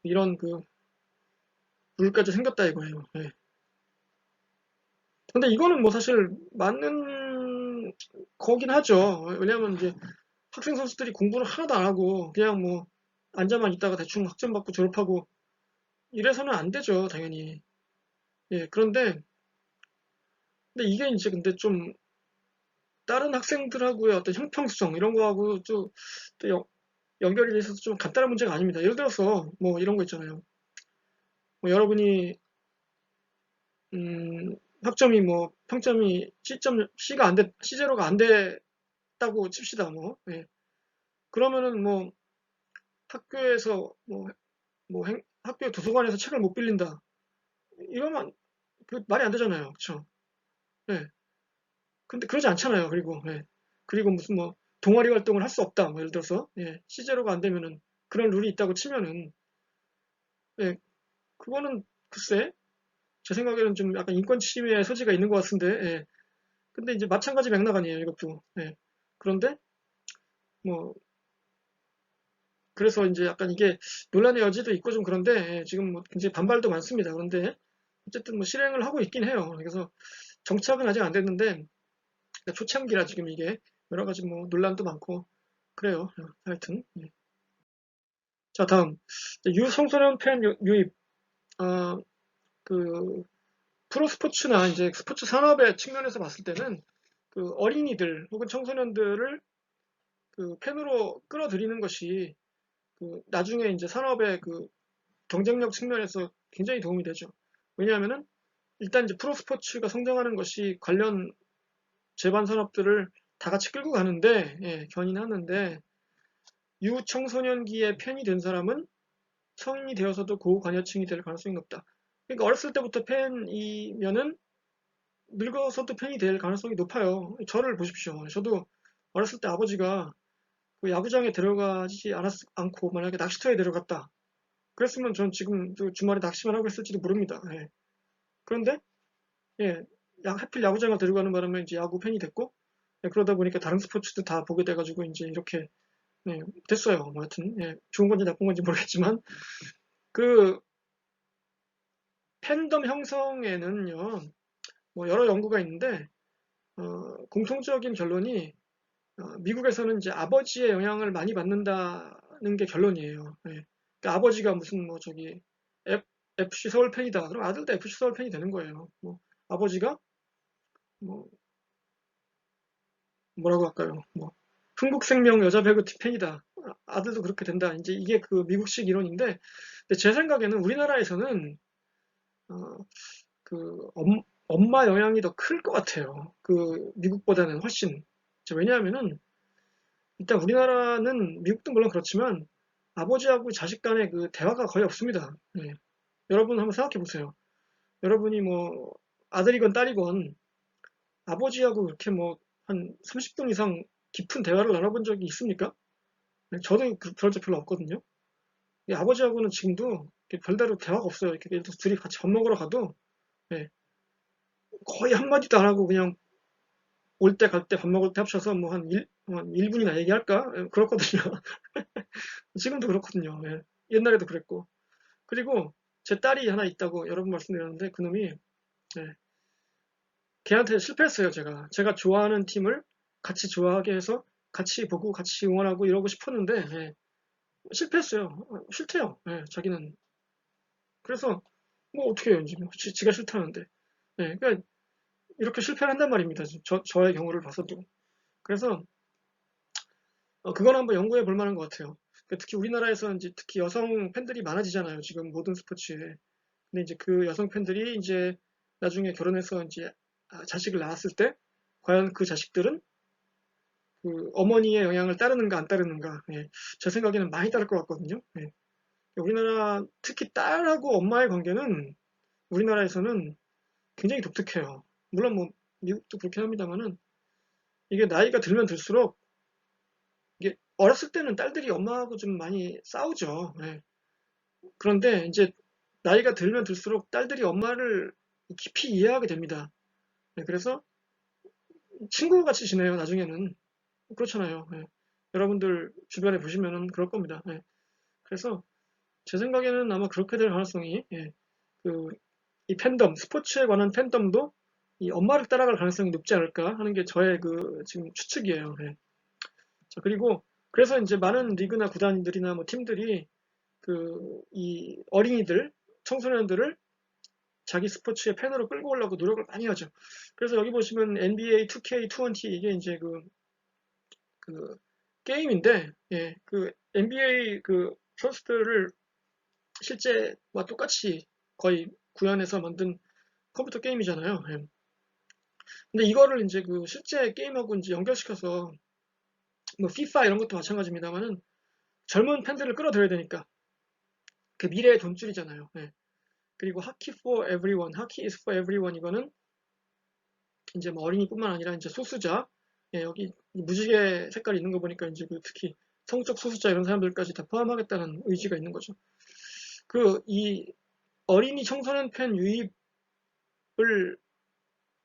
이런 그 룰까지 생겼다 이거예요. 예. 근데 이거는 뭐 사실 맞는 거긴 하죠. 왜냐하면 이제 학생 선수들이 공부를 하나도 안 하고 그냥 뭐 앉아만 있다가 대충 학점 받고 졸업하고 이래서는 안 되죠, 당연히. 예, 근데 이게 이제 근데 좀 다른 학생들하고의 어떤 형평성 이런 거하고 또 연결이 돼 있어서 좀 간단한 문제가 아닙니다. 예를 들어서 뭐 이런 거 있잖아요. 뭐 여러분이 학점이 뭐 평점이 C가 안 돼, C0가 안 됐다고 칩시다. 뭐 예. 그러면은 뭐 학교에서 학교 도서관에서 책을 못 빌린다. 이러면 그 말이 안 되잖아요. 그렇죠? 예. 근데 그러지 않잖아요. 그리고 예. 그리고 무슨 뭐 동아리 활동을 할 수 없다. 뭐 예를 들어서 예. C0가 안 되면은 그런 룰이 있다고 치면은 예. 그거는 글쎄 제 생각에는 좀 약간 인권 침해 소지가 있는 것 같은데, 예. 근데 이제 마찬가지 맥락 아니에요, 이것도. 예. 그런데, 뭐, 그래서 이제 약간 이게 논란의 여지도 있고 좀 그런데, 예, 지금 뭐 굉장히 반발도 많습니다. 그런데, 어쨌든 뭐 실행을 하고 있긴 해요. 그래서 정착은 아직 안 됐는데, 그러니까 초창기라 지금 이게 여러 가지 뭐 논란도 많고, 그래요. 하여튼. 예. 자, 다음. 유청소년 팬 유입, 어, 그, 프로스포츠나 이제 스포츠 산업의 측면에서 봤을 때는 그 어린이들 혹은 청소년들을 그 팬으로 끌어들이는 것이 그 나중에 이제 산업의 그 경쟁력 측면에서 굉장히 도움이 되죠. 왜냐하면은 일단 이제 프로스포츠가 성장하는 것이 관련 제반 산업들을 다 같이 끌고 가는데 예, 견인하는데 유청소년기에 팬이 된 사람은 성인이 되어서도 고관여층이 될 가능성이 높다. 그러니까 어렸을 때부터 팬이면은 늙어서도 팬이 될 가능성이 높아요. 저를 보십시오. 저도 어렸을 때 아버지가 그 야구장에 데려가지 않고 만약에 낚시터에 데려갔다. 그랬으면 전 지금 주말에 낚시만 하고 있을지도 모릅니다. 예. 그런데 예, 하필 야구장을 데리고 가는 바람에 이제 야구 팬이 됐고, 예, 그러다 보니까 다른 스포츠도 다 보게 돼가지고 이제 이렇게 예, 됐어요. 뭐 하여튼 예, 좋은 건지 나쁜 건지 모르겠지만 그 팬덤 형성에는요, 뭐 여러 연구가 있는데 공통적인 결론이 미국에서는 이제 아버지의 영향을 많이 받는다는 게 결론이에요. 예. 그러니까 아버지가 무슨 뭐 저기 FC 서울 팬이다. 그럼 아들도 FC 서울 팬이 되는 거예요. 뭐 아버지가 뭐 뭐라고 할까요? 뭐 흥국생명 여자 배구팀 팬이다. 아들도 그렇게 된다. 이제 이게 그 미국식 이론인데, 근데 제 생각에는 우리나라에서는 어, 그 엄마 영향이 더 클 것 같아요. 그 미국보다는 훨씬. 왜냐하면은 일단 우리나라는 미국도 물론 그렇지만 아버지하고 자식 간의 그 대화가 거의 없습니다. 예. 여러분 한번 생각해 보세요. 여러분이 뭐 아들이건 딸이건 아버지하고 이렇게 뭐 한 30분 이상 깊은 대화를 나눠본 적이 있습니까? 네, 저도 그런 적 별로 없거든요. 이 아버지하고는 지금도 별다른 대화가 없어요. 이렇게 예를 들어서 둘이 같이 밥 먹으러 가도 예, 거의 한마디도 안 하고 그냥 올 때 갈 때 밥 먹을 때 합쳐서 뭐 한 1분이나 얘기할까? 예, 그렇거든요. 지금도 그렇거든요. 예. 옛날에도 그랬고. 그리고 제 딸이 하나 있다고 여러 번 말씀드렸는데 그놈이 예, 걔한테 실패했어요. 제가 좋아하는 팀을 같이 좋아하게 해서 같이 보고 같이 응원하고 이러고 싶었는데 예, 실패했어요. 싫대요. 예, 자기는. 그래서 뭐 어떻게 해요 이제 뭐 지가 싫다는데. 예, 그러니까 이렇게 실패를 한단 말입니다. 저의 경우를 봐서도. 그래서 그건 한번 연구해 볼 만한 것 같아요. 그러니까 특히 우리나라에서 이제 특히 여성 팬들이 많아지잖아요. 지금 모든 스포츠에. 근데 이제 그 여성 팬들이 이제 나중에 결혼해서 이제 자식을 낳았을 때 과연 그 자식들은 그 어머니의 영향을 따르는가 안 따르는가. 예. 제 생각에는 많이 따를 것 같거든요. 예. 우리나라 특히 딸하고 엄마의 관계는 우리나라에서는 굉장히 독특해요. 물론 뭐 미국도 그렇긴 합니다만은 이게 나이가 들면 들수록 이게 어렸을 때는 딸들이 엄마하고 좀 많이 싸우죠. 예. 그런데 이제 나이가 들면 들수록 딸들이 엄마를 깊이 이해하게 됩니다. 예, 그래서 친구같이 지내요, 나중에는. 그렇잖아요. 예. 여러분들 주변에 보시면은 그럴 겁니다. 예. 그래서 제 생각에는 아마 그렇게 될 가능성이, 예. 그, 이 팬덤, 스포츠에 관한 팬덤도 이 엄마를 따라갈 가능성이 높지 않을까 하는 게 저의 그 지금 추측이에요. 예. 자, 그리고 그래서 이제 많은 리그나 구단들이나 뭐 팀들이 그 이 어린이들, 청소년들을 자기 스포츠의 팬으로 끌고 오려고 노력을 많이 하죠. 그래서 여기 보시면 NBA 2K20 이게 이제 그 게임인데, 예, 그 NBA 그 선수들을 실제와 똑같이 거의 구현해서 만든 컴퓨터 게임이잖아요. 예. 근데 이거를 이제 그 실제 게임하고 이제 연결시켜서 뭐 FIFA 이런 것도 마찬가지입니다만은 젊은 팬들을 끌어들여야 되니까 그 미래의 돈줄이잖아요. 예. 그리고 하키 for everyone, 하키 is for everyone 이거는 이제 뭐 어린이뿐만 아니라 이제 소수자, 예, 여기 무지개 색깔 있는 거 보니까 이제 그 특히 성적 소수자 이런 사람들까지 다 포함하겠다는 의지가 있는 거죠. 이 어린이 청소년 팬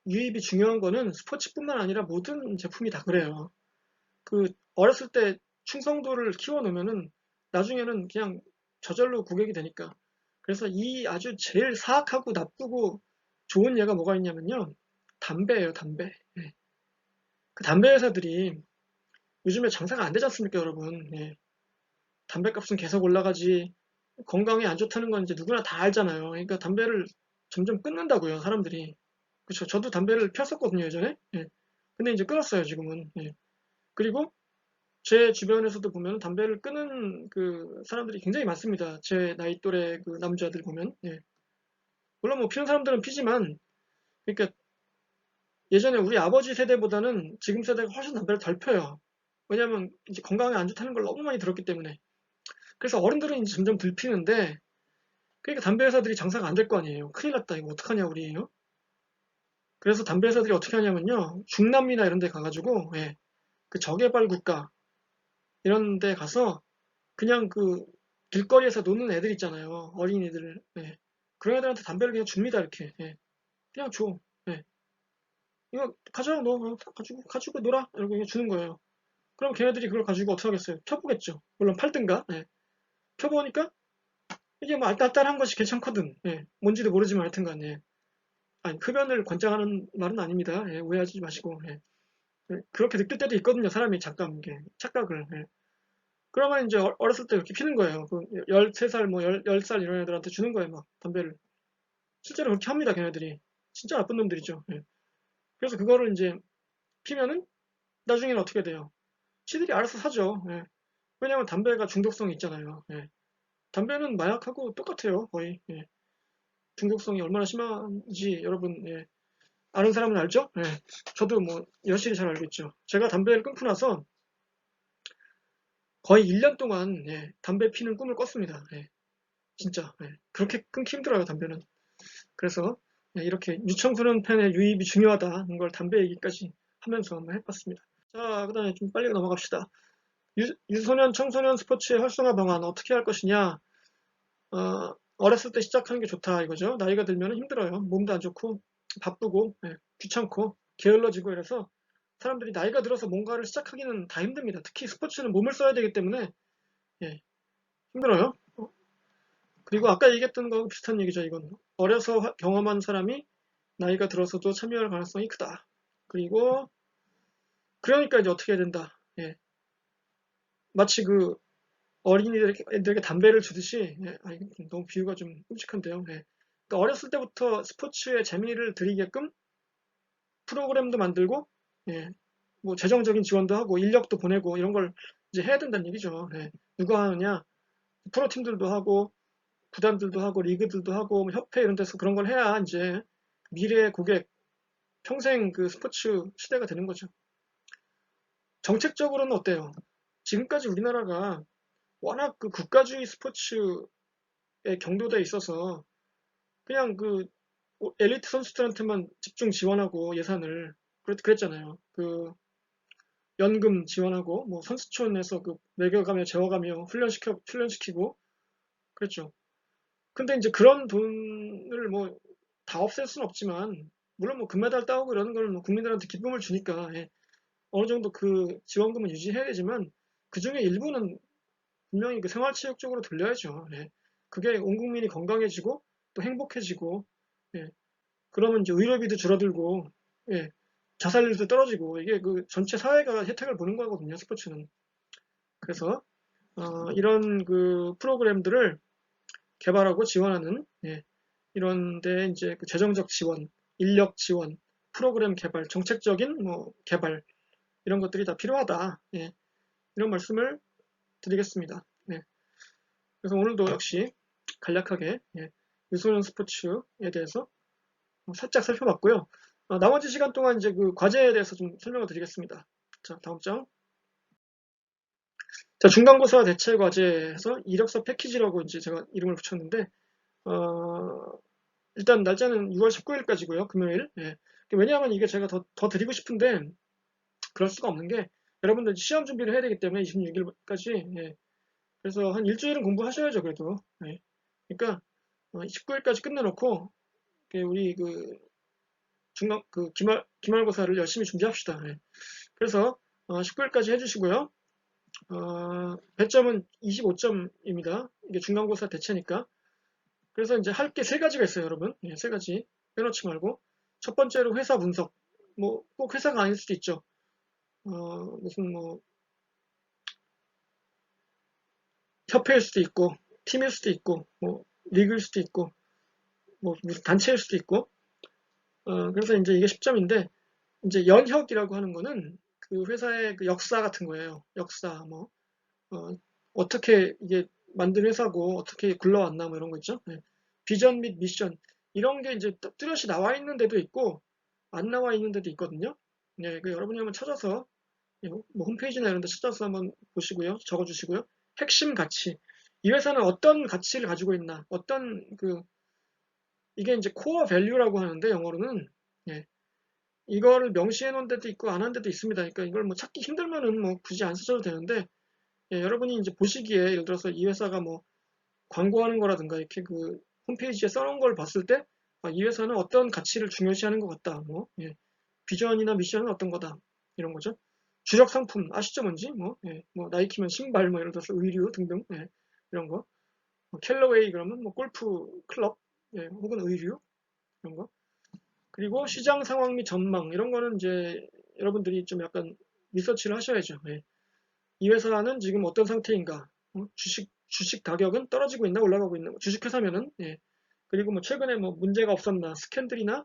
유입이 중요한 거는 스포츠뿐만 아니라 모든 제품이 다 그래요. 그 어렸을 때 충성도를 키워놓으면은 나중에는 그냥 저절로 고객이 되니까. 그래서 이 아주 제일 사악하고 나쁘고 좋은 예가 뭐가 있냐면요. 담배예요, 담배. 예. 그 담배 회사들이 요즘에 장사가 안 되지 않습니까, 여러분? 예. 담배값은 계속 올라가지. 건강에 안 좋다는 건 이제 누구나 다 알잖아요. 그러니까 담배를 점점 끊는다고요, 사람들이. 그렇죠. 저도 담배를 폈었거든요, 예전에. 예. 근데 이제 끊었어요, 지금은. 예. 그리고 제 주변에서도 보면 담배를 끊은 그 사람들이 굉장히 많습니다. 제 나이 또래 그 남자들 보면. 예. 물론 뭐 피는 사람들은 피지만, 그러니까 예전에 우리 아버지 세대보다는 지금 세대가 훨씬 담배를 덜 펴요. 왜냐면 이제 건강에 안 좋다는 걸 너무 많이 들었기 때문에. 그래서 어른들은 이제 점점 덜 피는데, 그러니까 담배 회사들이 장사가 안 될 거 아니에요. 큰일 났다. 이거 어떡하냐, 우리예요? 그래서 담배 회사들이 어떻게 하냐면요. 중남미나 이런 데 가가지고, 예, 그 저개발 국가, 이런 데 가서 그냥 그 길거리에서 노는 애들 있잖아요. 어린이들. 예. 그런 애들한테 담배를 그냥 줍니다, 이렇게. 예. 그냥 줘. 예. 이거 가져, 너 가지고 놀아. 이러고 그냥 주는 거예요. 그럼 걔네들이 그걸 가지고 어떻게 하겠어요? 펴보겠죠. 물론 팔든가. 예. 펴보니까 이게 뭐 알딸딸한 것이 괜찮거든. 예. 뭔지도 모르지만 하여튼간. 예. 아니, 흡연을 권장하는 말은 아닙니다. 예. 오해하지 마시고. 예. 예. 그렇게 느낄 때도 있거든요. 사람이 잠깐 이게 착각을. 예. 그러면 이제 어렸을 때 그렇게 피는 거예요. 그 13살, 뭐 10살 이런 애들한테 주는 거예요, 막 담배를. 실제로 그렇게 합니다, 걔네들이. 진짜 나쁜 놈들이죠. 예. 그래서 그거를 이제 피면은 나중에는 어떻게 돼요? 지들이 알아서 사죠. 예. 왜냐하면 담배가 중독성이 있잖아요. 예. 담배는 마약하고 똑같아요, 거의. 예. 중독성이 얼마나 심한지 여러분, 예. 아는 사람은 알죠? 예. 저도 뭐 여실히 잘 알겠죠. 제가 담배를 끊고 나서 거의 1년 동안, 예, 담배 피는 꿈을 꿨습니다. 예. 진짜. 예. 그렇게 끊기 힘들어요, 담배는. 그래서 예, 이렇게 유청소년 팬의 유입이 중요하다는 걸 담배 얘기까지 하면서 한번 해봤습니다. 자, 그 다음에 좀 빨리 넘어갑시다. 유소년, 청소년 스포츠의 활성화 방안 어떻게 할 것이냐. 어렸을 때 시작하는 게 좋다 이거죠. 나이가 들면 힘들어요. 몸도 안 좋고 바쁘고 귀찮고 게을러지고 이래서 사람들이 나이가 들어서 뭔가를 시작하기는 다 힘듭니다. 특히 스포츠는 몸을 써야 되기 때문에 예, 힘들어요. 그리고 아까 얘기했던 거하고 비슷한 얘기죠. 이건 어려서 경험한 사람이 나이가 들어서도 참여할 가능성이 크다. 그리고 그러니까 이제 어떻게 해야 된다. 예, 마치 그 어린이들에게 담배를 주듯이 이거 너무 비유가 좀 끔찍한데요. 예. 그러니까 어렸을 때부터 스포츠에 재미를 들이게끔 프로그램도 만들고 예, 뭐 재정적인 지원도 하고 인력도 보내고 이런 걸 이제 해야 된다는 얘기죠. 예. 누가 하느냐? 프로팀들도 하고 구단들도 하고 리그들도 하고 뭐 협회 이런 데서 그런 걸 해야 이제 미래의 고객 평생 그 스포츠 시대가 되는 거죠. 정책적으로는 어때요? 지금까지 우리나라가 워낙 그 국가주의 스포츠에 경도돼 있어서 그냥 그 엘리트 선수들한테만 집중 지원하고 예산을 그랬잖아요. 그 연금 지원하고 뭐 선수촌에서 그 먹여가며 재워가며 훈련시키고 그랬죠. 근데 이제 그런 돈을 뭐 다 없앨 수는 없지만 물론 뭐 금메달 따오고 이러는 거는 뭐 국민들한테 기쁨을 주니까 어느 정도 그 지원금은 유지해야 되지만 그 중에 일부는 분명히 그 생활체육 쪽으로 돌려야죠. 예. 그게 온 국민이 건강해지고 또 행복해지고 예. 그러면 이제 의료비도 줄어들고 예. 자살률도 떨어지고 이게 그 전체 사회가 혜택을 보는 거거든요. 스포츠는. 그래서 이런 그 프로그램들을 개발하고 지원하는 이런데 이제 그 재정적 지원, 인력 지원, 프로그램 개발, 정책적인 뭐 개발 이런 것들이 다 필요하다. 예. 이런 말씀을 드리겠습니다. 예. 그래서 오늘도 역시 간략하게 유소년 스포츠에 대해서 살짝 살펴봤고요. 나머지 시간 동안 이제 그 과제에 대해서 좀 설명을 드리겠습니다. 자, 다음 장. 자, 중간고사 대체 과제에서 이력서 패키지라고 이제 제가 이름을 붙였는데, 일단 날짜는 6월 19일까지고요. 금요일. 예. 왜냐하면 이게 제가 더 드리고 싶은데, 그럴 수가 없는 게, 여러분들 시험 준비를 해야 되기 때문에 26일까지, 예. 그래서 한 일주일은 공부하셔야죠, 그래도. 예. 그러니까, 19일까지 끝내놓고, 우리 그 기말고사를 열심히 준비합시다. 예. 그래서 19일까지 해주시고요. 배점은 25점입니다. 이게 중간고사 대체니까. 그래서 이제 할 게 세 가지가 있어요, 여러분. 세 가지 빼놓지 말고. 첫 번째로 회사 분석. 뭐 꼭 회사가 아닐 수도 있죠. 무슨 뭐 협회일 수도 있고, 팀일 수도 있고, 뭐 리그일 수도 있고, 뭐 무슨 단체일 수도 있고. 그래서 이제 이게 10점인데 이제 연혁이라고 하는 거는 그 회사의 그 역사 같은 거예요. 역사, 뭐, 어떻게 이게 만든 회사고, 어떻게 굴러왔나, 뭐 이런 거 있죠. 비전 및 미션. 이런 게 이제 뚜렷이 나와 있는 데도 있고, 안 나와 있는 데도 있거든요. 그 여러분이 한번 찾아서, 뭐 홈페이지나 이런 데 찾아서 한번 보시고요. 적어주시고요. 핵심 가치. 이 회사는 어떤 가치를 가지고 있나, 이게 이제 코어 밸류라고 하는데, 영어로는, 예, 이거를 명시해 놓은 데도 있고 안 한 데도 있습니다. 그러니까 이걸 뭐 찾기 힘들면은 뭐 굳이 안 쓰셔도 되는데 여러분이 이제 보시기에 예를 들어서 이 회사가 뭐 광고하는 거라든가 이렇게 그 홈페이지에 써놓은 걸 봤을 때, 아, 이 회사는 어떤 가치를 중요시하는 것 같다. 뭐, 예. 비전이나 미션은 어떤 거다. 이런 거죠. 주력 상품 아시죠 뭔지? 뭐, 예. 뭐 나이키면 신발, 뭐 예를 들어서 의류 등등, 예. 이런 거. 뭐 캘러웨이 그러면 뭐 골프 클럽, 예. 혹은 의류 이런 거. 그리고 시장 상황 및 전망 이런 거는 이제 여러분들이 좀 약간 리서치를 하셔야죠. 예. 이 회사는 지금 어떤 상태인가? 주식 가격은 떨어지고 있나 올라가고 있나? 주식 회사면은 예. 그리고 뭐 최근에 뭐 문제가 없었나? 스캔들이나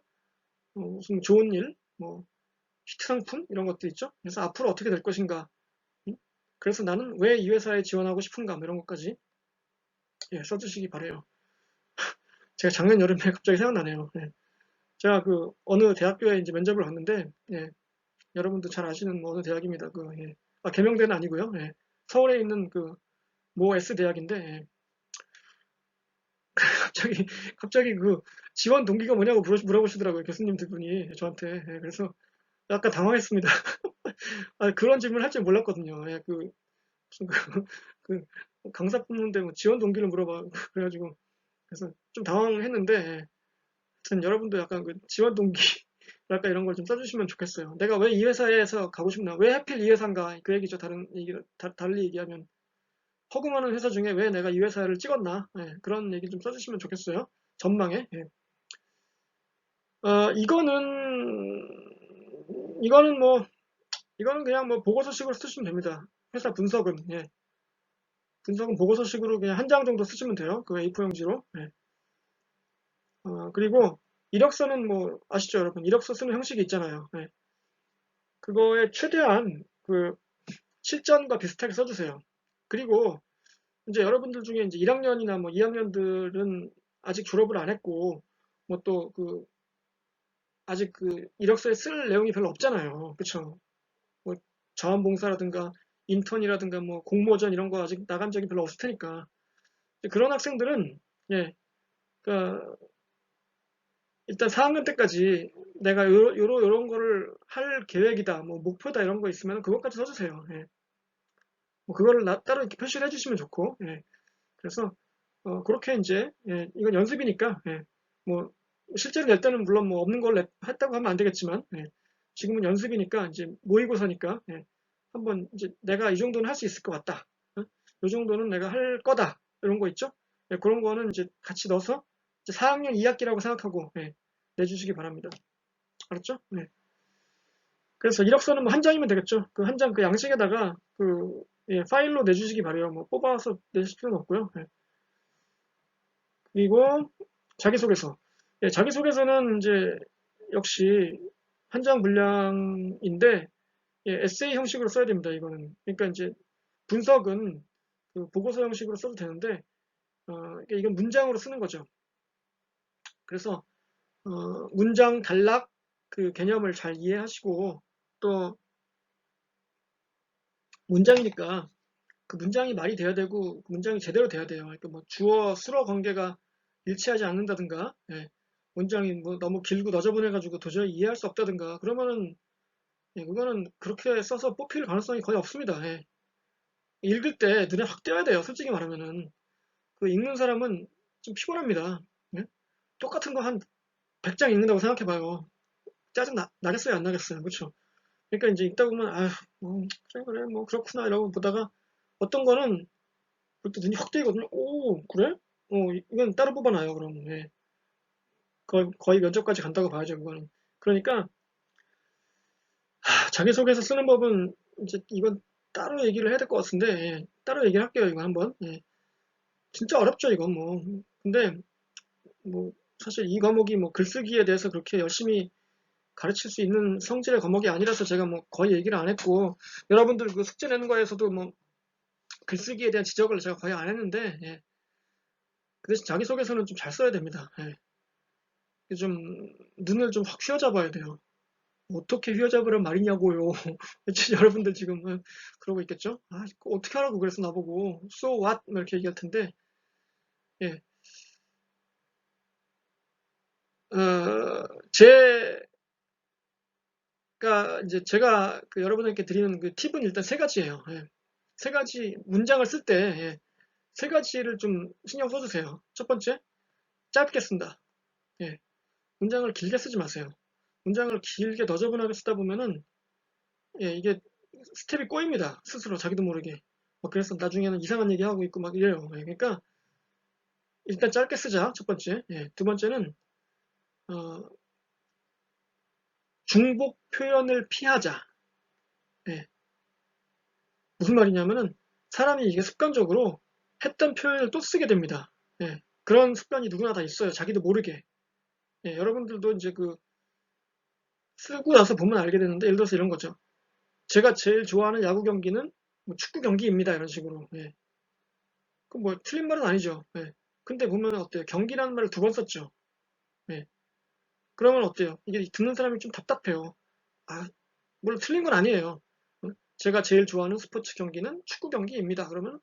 무슨 좋은 일, 뭐 히트 상품 이런 것도 있죠. 그래서 앞으로 어떻게 될 것인가? 그래서 나는 왜 이 회사에 지원하고 싶은가? 뭐 이런 것까지 예, 써주시기 바래요. 제가 작년 여름에 갑자기 생각나네요. 예. 제가 그 어느 대학교에 이제 면접을 갔는데 예, 여러분도 잘 아시는 뭐 어느 대학입니다. 그 예. 아, 계명대는 아니고요. 예. 서울에 있는 그 모 S 대학인데 예. 갑자기 그 지원 동기가 뭐냐고 물어보시더라고요. 교수님 두 분이 저한테. 예, 그래서 약간 당황했습니다. 아, 그런 질문을 할 줄 몰랐거든요. 예, 무슨 그 강사 뽑는데 뭐 지원 동기를 물어봐. 그래가지고 그래서 좀 당황했는데 예. 하여튼 여러분도 약간 그 지원 동기 약간 이런 걸 좀 써주시면 좋겠어요. 내가 왜 이 회사에서 가고 싶나? 왜 하필 이 회사인가? 그 얘기죠. 달리 얘기하면 허구많은 회사 중에 왜 내가 이 회사를 찍었나? 예, 그런 얘기 좀 써주시면 좋겠어요. 전망에. 예. 어, 이거는 뭐, 이거는 그냥 뭐 보고서식으로 쓰시면 됩니다. 회사 분석은, 예. 분석은 보고서식으로 그냥 한 장 정도 쓰시면 돼요. 그 A4용지로. 예. 그리고 이력서는 뭐, 아시죠, 여러분? 이력서 쓰는 형식이 있잖아요. 예. 그거에 최대한 그 실전과 비슷하게 써주세요. 그리고 이제 여러분들 중에 이제 1학년이나 뭐 2학년들은 아직 졸업을 안 했고, 뭐 또 그, 아직 그 이력서에 쓸 내용이 별로 없잖아요. 그쵸? 뭐 자원봉사라든가 인턴이라든가 뭐 공모전 이런 거 아직 나간 적이 별로 없을 테니까 그런 학생들은 예, 그러니까 일단 4학년 때까지 내가 요런 거를 할 계획이다, 뭐 목표다 이런 거 있으면 그것까지 써주세요. 예. 뭐 그거를 따로 이렇게 표시를 해주시면 좋고, 예. 그래서 그렇게 이제 예, 이건 연습이니까 예, 뭐 실제로 낼 때는 물론 뭐 없는 걸 했다고 하면 안 되겠지만 예, 지금은 연습이니까 이제 모의고사니까 예, 한번 이제 내가 이 정도는 할 수 있을 것 같다. 이 정도는 내가 할 거다. 이런 거 있죠? 예, 그런 거는 이제 같이 넣어서 이제 4학년 2학기라고 생각하고 예, 내주시기 바랍니다. 알았죠? 네. 그래서 이력서는 뭐 한 장이면 되겠죠. 그 한 장 그 양식에다가 그 예, 파일로 내주시기 바래요. 뭐 뽑아서 내실 필요는 없고요. 예. 그리고 자기소개서. 예, 자기소개서는 이제 역시 한 장 분량인데 예, 에세이 형식으로 써야 됩니다. 이거는. 그러니까 이제 분석은 그 보고서 형식으로 써도 되는데 그러니까 이건 문장으로 쓰는 거죠. 그래서 문장 단락 그 개념을 잘 이해하시고 또 문장이니까 그 문장이 말이 돼야 되고 그 문장이 제대로 돼야 돼요. 그러니까 뭐 주어 수어 관계가 일치하지 않는다든가 예, 문장이 뭐 너무 길고 너저분해가지고 도저히 이해할 수 없다든가 그러면은 예, 그거는 그렇게 써서 뽑힐 가능성이 거의 없습니다. 예. 읽을 때 눈에 확 띄어야 돼요. 솔직히 말하면은 그 읽는 사람은 좀 피곤합니다. 예? 똑같은 거 한 100장 읽는다고 생각해봐요. 짜증 나겠어요? 안 나겠어요? 그렇죠? 그러니까 이제 읽다 보면 아휴 그래 뭐 그렇구나 이러고 보다가 어떤 거는 그때 눈이 확 뜨이거든요. 오 그래? 이건 따로 뽑아놔요. 그럼 예. 거의 면접까지 간다고 봐야죠. 그거는. 그러니까 자기소개서 쓰는 법은 이제 이건 따로 얘기를 해야 될 것 같은데 예. 따로 얘기를 할게요. 이거 한번. 예. 진짜 어렵죠 이건 뭐. 근데 뭐 사실 이 과목이 뭐 글쓰기에 대해서 그렇게 열심히 가르칠 수 있는 성질의 과목이 아니라서 제가 뭐 거의 얘기를 안 했고 여러분들 그 숙제 내는 거에서도 뭐 글쓰기에 대한 지적을 제가 거의 안 했는데 예. 그 대신 자기소개서는 좀 잘 써야 됩니다. 예. 좀 눈을 좀 확 휘어잡아야 돼요. 어떻게 휘어잡으란 말이냐고요. 여러분들 지금 그러고 있겠죠? 아, 어떻게 하라고 그래서 나보고 so what 뭐 이렇게 얘기할 텐데 예. 제가 이제 제가 그 여러분에게 드리는 그 팁은 일단 세 가지예요. 예. 세 가지 문장을 쓸 때 예. 세 가지를 좀 신경 써주세요. 첫 번째, 짧게 쓴다. 예, 문장을 길게 쓰지 마세요. 문장을 길게 너저분하게 쓰다 보면은 예, 이게 스텝이 꼬입니다. 스스로 자기도 모르게. 그래서 나중에는 이상한 얘기 하고 있고 막 이래요. 예, 그러니까 일단 짧게 쓰자. 첫 번째. 예, 두 번째는 어, 중복 표현을 피하자. 예, 무슨 말이냐면은 사람이 이게 습관적으로 했던 표현을 또 쓰게 됩니다. 예, 그런 습관이 누구나 다 있어요. 자기도 모르게. 예, 여러분들도 이제 그 쓰고 나서 보면 알게 되는데 예를 들어서 이런 거죠. 제가 제일 좋아하는 야구 경기는 뭐 축구 경기입니다. 이런 식으로. 예. 그 뭐 틀린 말은 아니죠. 예. 근데 보면 어때요? 경기라는 말을 두 번 썼죠. 예. 그러면 어때요? 이게 듣는 사람이 좀 답답해요. 아, 물론 틀린 건 아니에요. 제가 제일 좋아하는 스포츠 경기는 축구 경기입니다. 그러면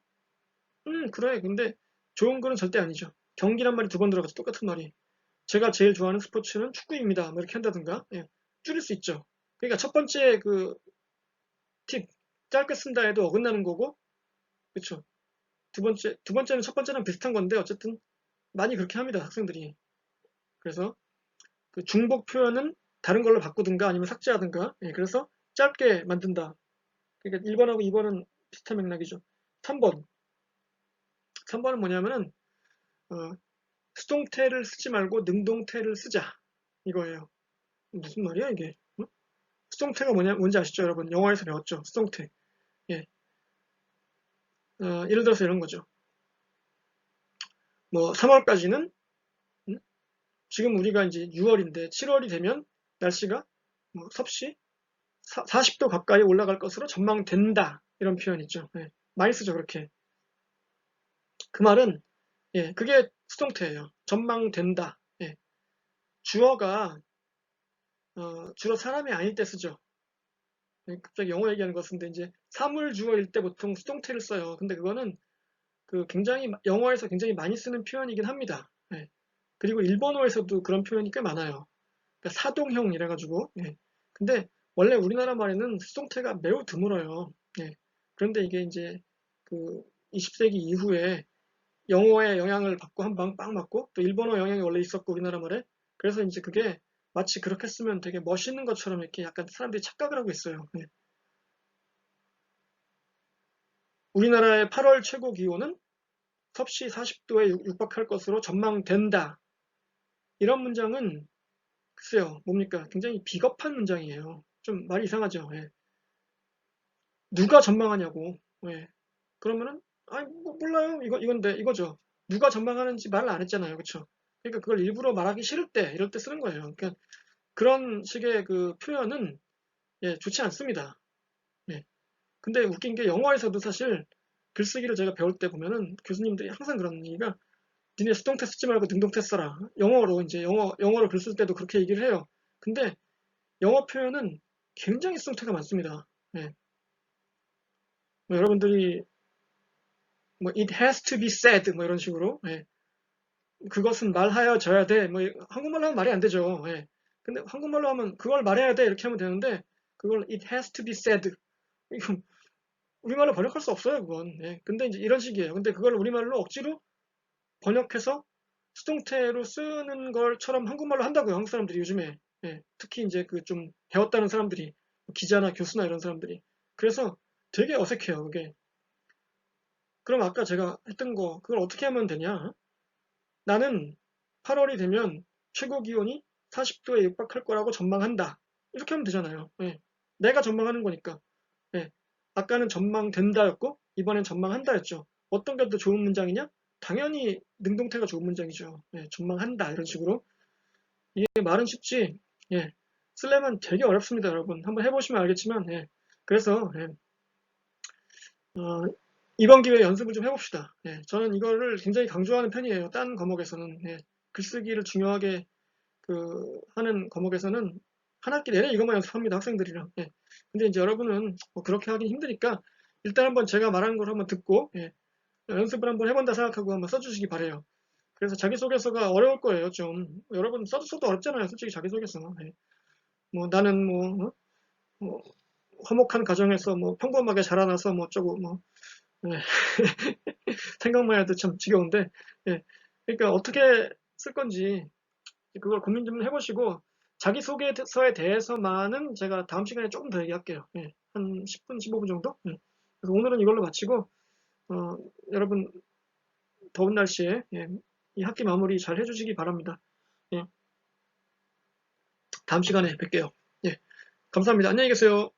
그래. 근데 좋은 거는 절대 아니죠. 경기란 말이 두 번 들어가서 똑같은 말이. 제가 제일 좋아하는 스포츠는 축구입니다. 뭐 이렇게 한다든가. 예. 줄일 수 있죠. 그러니까 첫 번째 그 팁, 짧게 쓴다 해도 어긋나는 거고, 그쵸. 두 번째는 첫 번째랑 비슷한 건데, 어쨌든 많이 그렇게 합니다, 학생들이. 그래서 그 중복 표현은 다른 걸로 바꾸든가 아니면 삭제하든가, 예, 그래서 짧게 만든다. 그러니까 1번하고 2번은 비슷한 맥락이죠. 3번. 3번은 뭐냐면은, 어, 수동태를 쓰지 말고 능동태를 쓰자. 이거예요. 무슨 말이야, 이게? 어? 수동태가 뭔지 아시죠, 여러분? 영어에서 배웠죠, 수동태. 예. 예를 들어서 이런 거죠. 뭐, 3월까지는 지금 우리가 이제 6월인데 7월이 되면 날씨가 뭐 섭씨 40도 가까이 올라갈 것으로 전망된다. 이런 표현 있죠. 예, 많이 쓰죠, 그렇게. 그 말은, 예, 그게 수동태예요. 전망된다. 예, 주어가, 주로 사람이 아닐 때 쓰죠. 예, 갑자기 영어 얘기하는 것 같은데, 이제 사물 주어일 때 보통 수동태를 써요. 근데 그거는 영어에서 굉장히 많이 쓰는 표현이긴 합니다. 예, 그리고 일본어에서도 그런 표현이 꽤 많아요. 그러니까 사동형 이래가지고. 예. 근데 원래 우리나라 말에는 수동태가 매우 드물어요. 예. 그런데 이게 이제 그 20세기 이후에 영어의 영향을 받고 한 방 빵 맞고 또 일본어 영향이 원래 있었고 우리나라 말에 그래서 이제 그게 마치 그렇게 쓰면 되게 멋있는 것처럼 이렇게 약간 사람들이 착각을 하고 있어요. 예. 우리나라의 8월 최고 기온은 섭씨 40도에 육박할 것으로 전망된다. 이런 문장은 글쎄요, 뭡니까? 굉장히 비겁한 문장이에요. 좀 말이 이상하죠. 예. 누가 전망하냐고. 예. 그러면은, 아니, 뭐, 몰라요. 이건데, 이거죠. 누가 전망하는지 말을 안 했잖아요. 그쵸? 그러니까 그걸 일부러 말하기 싫을 때, 이럴 때 쓰는 거예요. 그러니까 그런 식의 그 표현은, 예, 좋지 않습니다. 예. 근데 웃긴 게 영어에서도 사실 글쓰기를 제가 배울 때 보면은 교수님들이 항상 그런 얘기가 니네 수동태 쓰지 말고 능동태 써라. 영어로 이제 영어로 글 쓸 때도 그렇게 얘기를 해요. 근데 영어 표현은 굉장히 수동태가 많습니다. 예. 뭐 여러분들이 뭐 it has to be said 뭐 이런 식으로 예. 그것은 말하여져야 돼. 뭐 한국말로 하면 말이 안 되죠. 예. 근데 한국말로 하면 그걸 말해야 돼 이렇게 하면 되는데 그걸 it has to be said 이거 우리말로 번역할 수 없어요 그건. 예. 근데 이제 이런 식이에요. 근데 그걸 우리말로 억지로 번역해서 수동태로 쓰는 걸처럼 한국말로 한다고요. 한국 사람들이 요즘에. 예. 특히 이제 그 좀 배웠다는 사람들이 기자나 교수나 이런 사람들이. 그래서 되게 어색해요. 그게. 그럼 아까 제가 했던 거 그걸 어떻게 하면 되냐? 나는 8월이 되면 최고 기온이 40도에 육박할 거라고 전망한다. 이렇게 하면 되잖아요. 예. 내가 전망하는 거니까. 예. 아까는 전망된다였고 이번엔 전망한다였죠. 어떤 게 더 좋은 문장이냐? 당연히 능동태가 좋은 문장이죠. 예. 전망한다 이런 식으로. 이게 말은 쉽지. 예. 쓰려면 되게 어렵습니다, 여러분. 한번 해보시면 알겠지만. 예. 그래서 예. 어, 이번 기회에 연습을 좀 해봅시다. 예, 저는 이거를 굉장히 강조하는 편이에요. 딴 과목에서는. 예, 글쓰기를 중요하게 하는 과목에서는 한 학기 내내 이것만 연습합니다. 학생들이랑. 예. 근데 이제 여러분은 뭐 그렇게 하긴 힘드니까 일단 한번 제가 말하는 걸 한번 듣고 예, 연습을 한번 해본다 생각하고 한번 써주시기 바래요. 그래서 자기소개서가 어려울 거예요. 좀 여러분 써도 어렵잖아요. 솔직히 자기소개서. 예. 뭐 나는 뭐, 뭐 화목한 가정에서 뭐 평범하게 자라나서 뭐 어쩌고 뭐 예. 생각만 해도 참 지겨운데, 예. 그러니까 어떻게 쓸 건지 그걸 고민 좀 해보시고, 자기소개서에 대해서만은 제가 다음 시간에 조금 더 얘기할게요. 예. 한 10분, 15분 정도? 예. 그래서 오늘은 이걸로 마치고, 여러분, 더운 날씨에, 예, 이 학기 마무리 잘 해주시기 바랍니다. 예. 다음 시간에 뵐게요. 예. 감사합니다. 안녕히 계세요.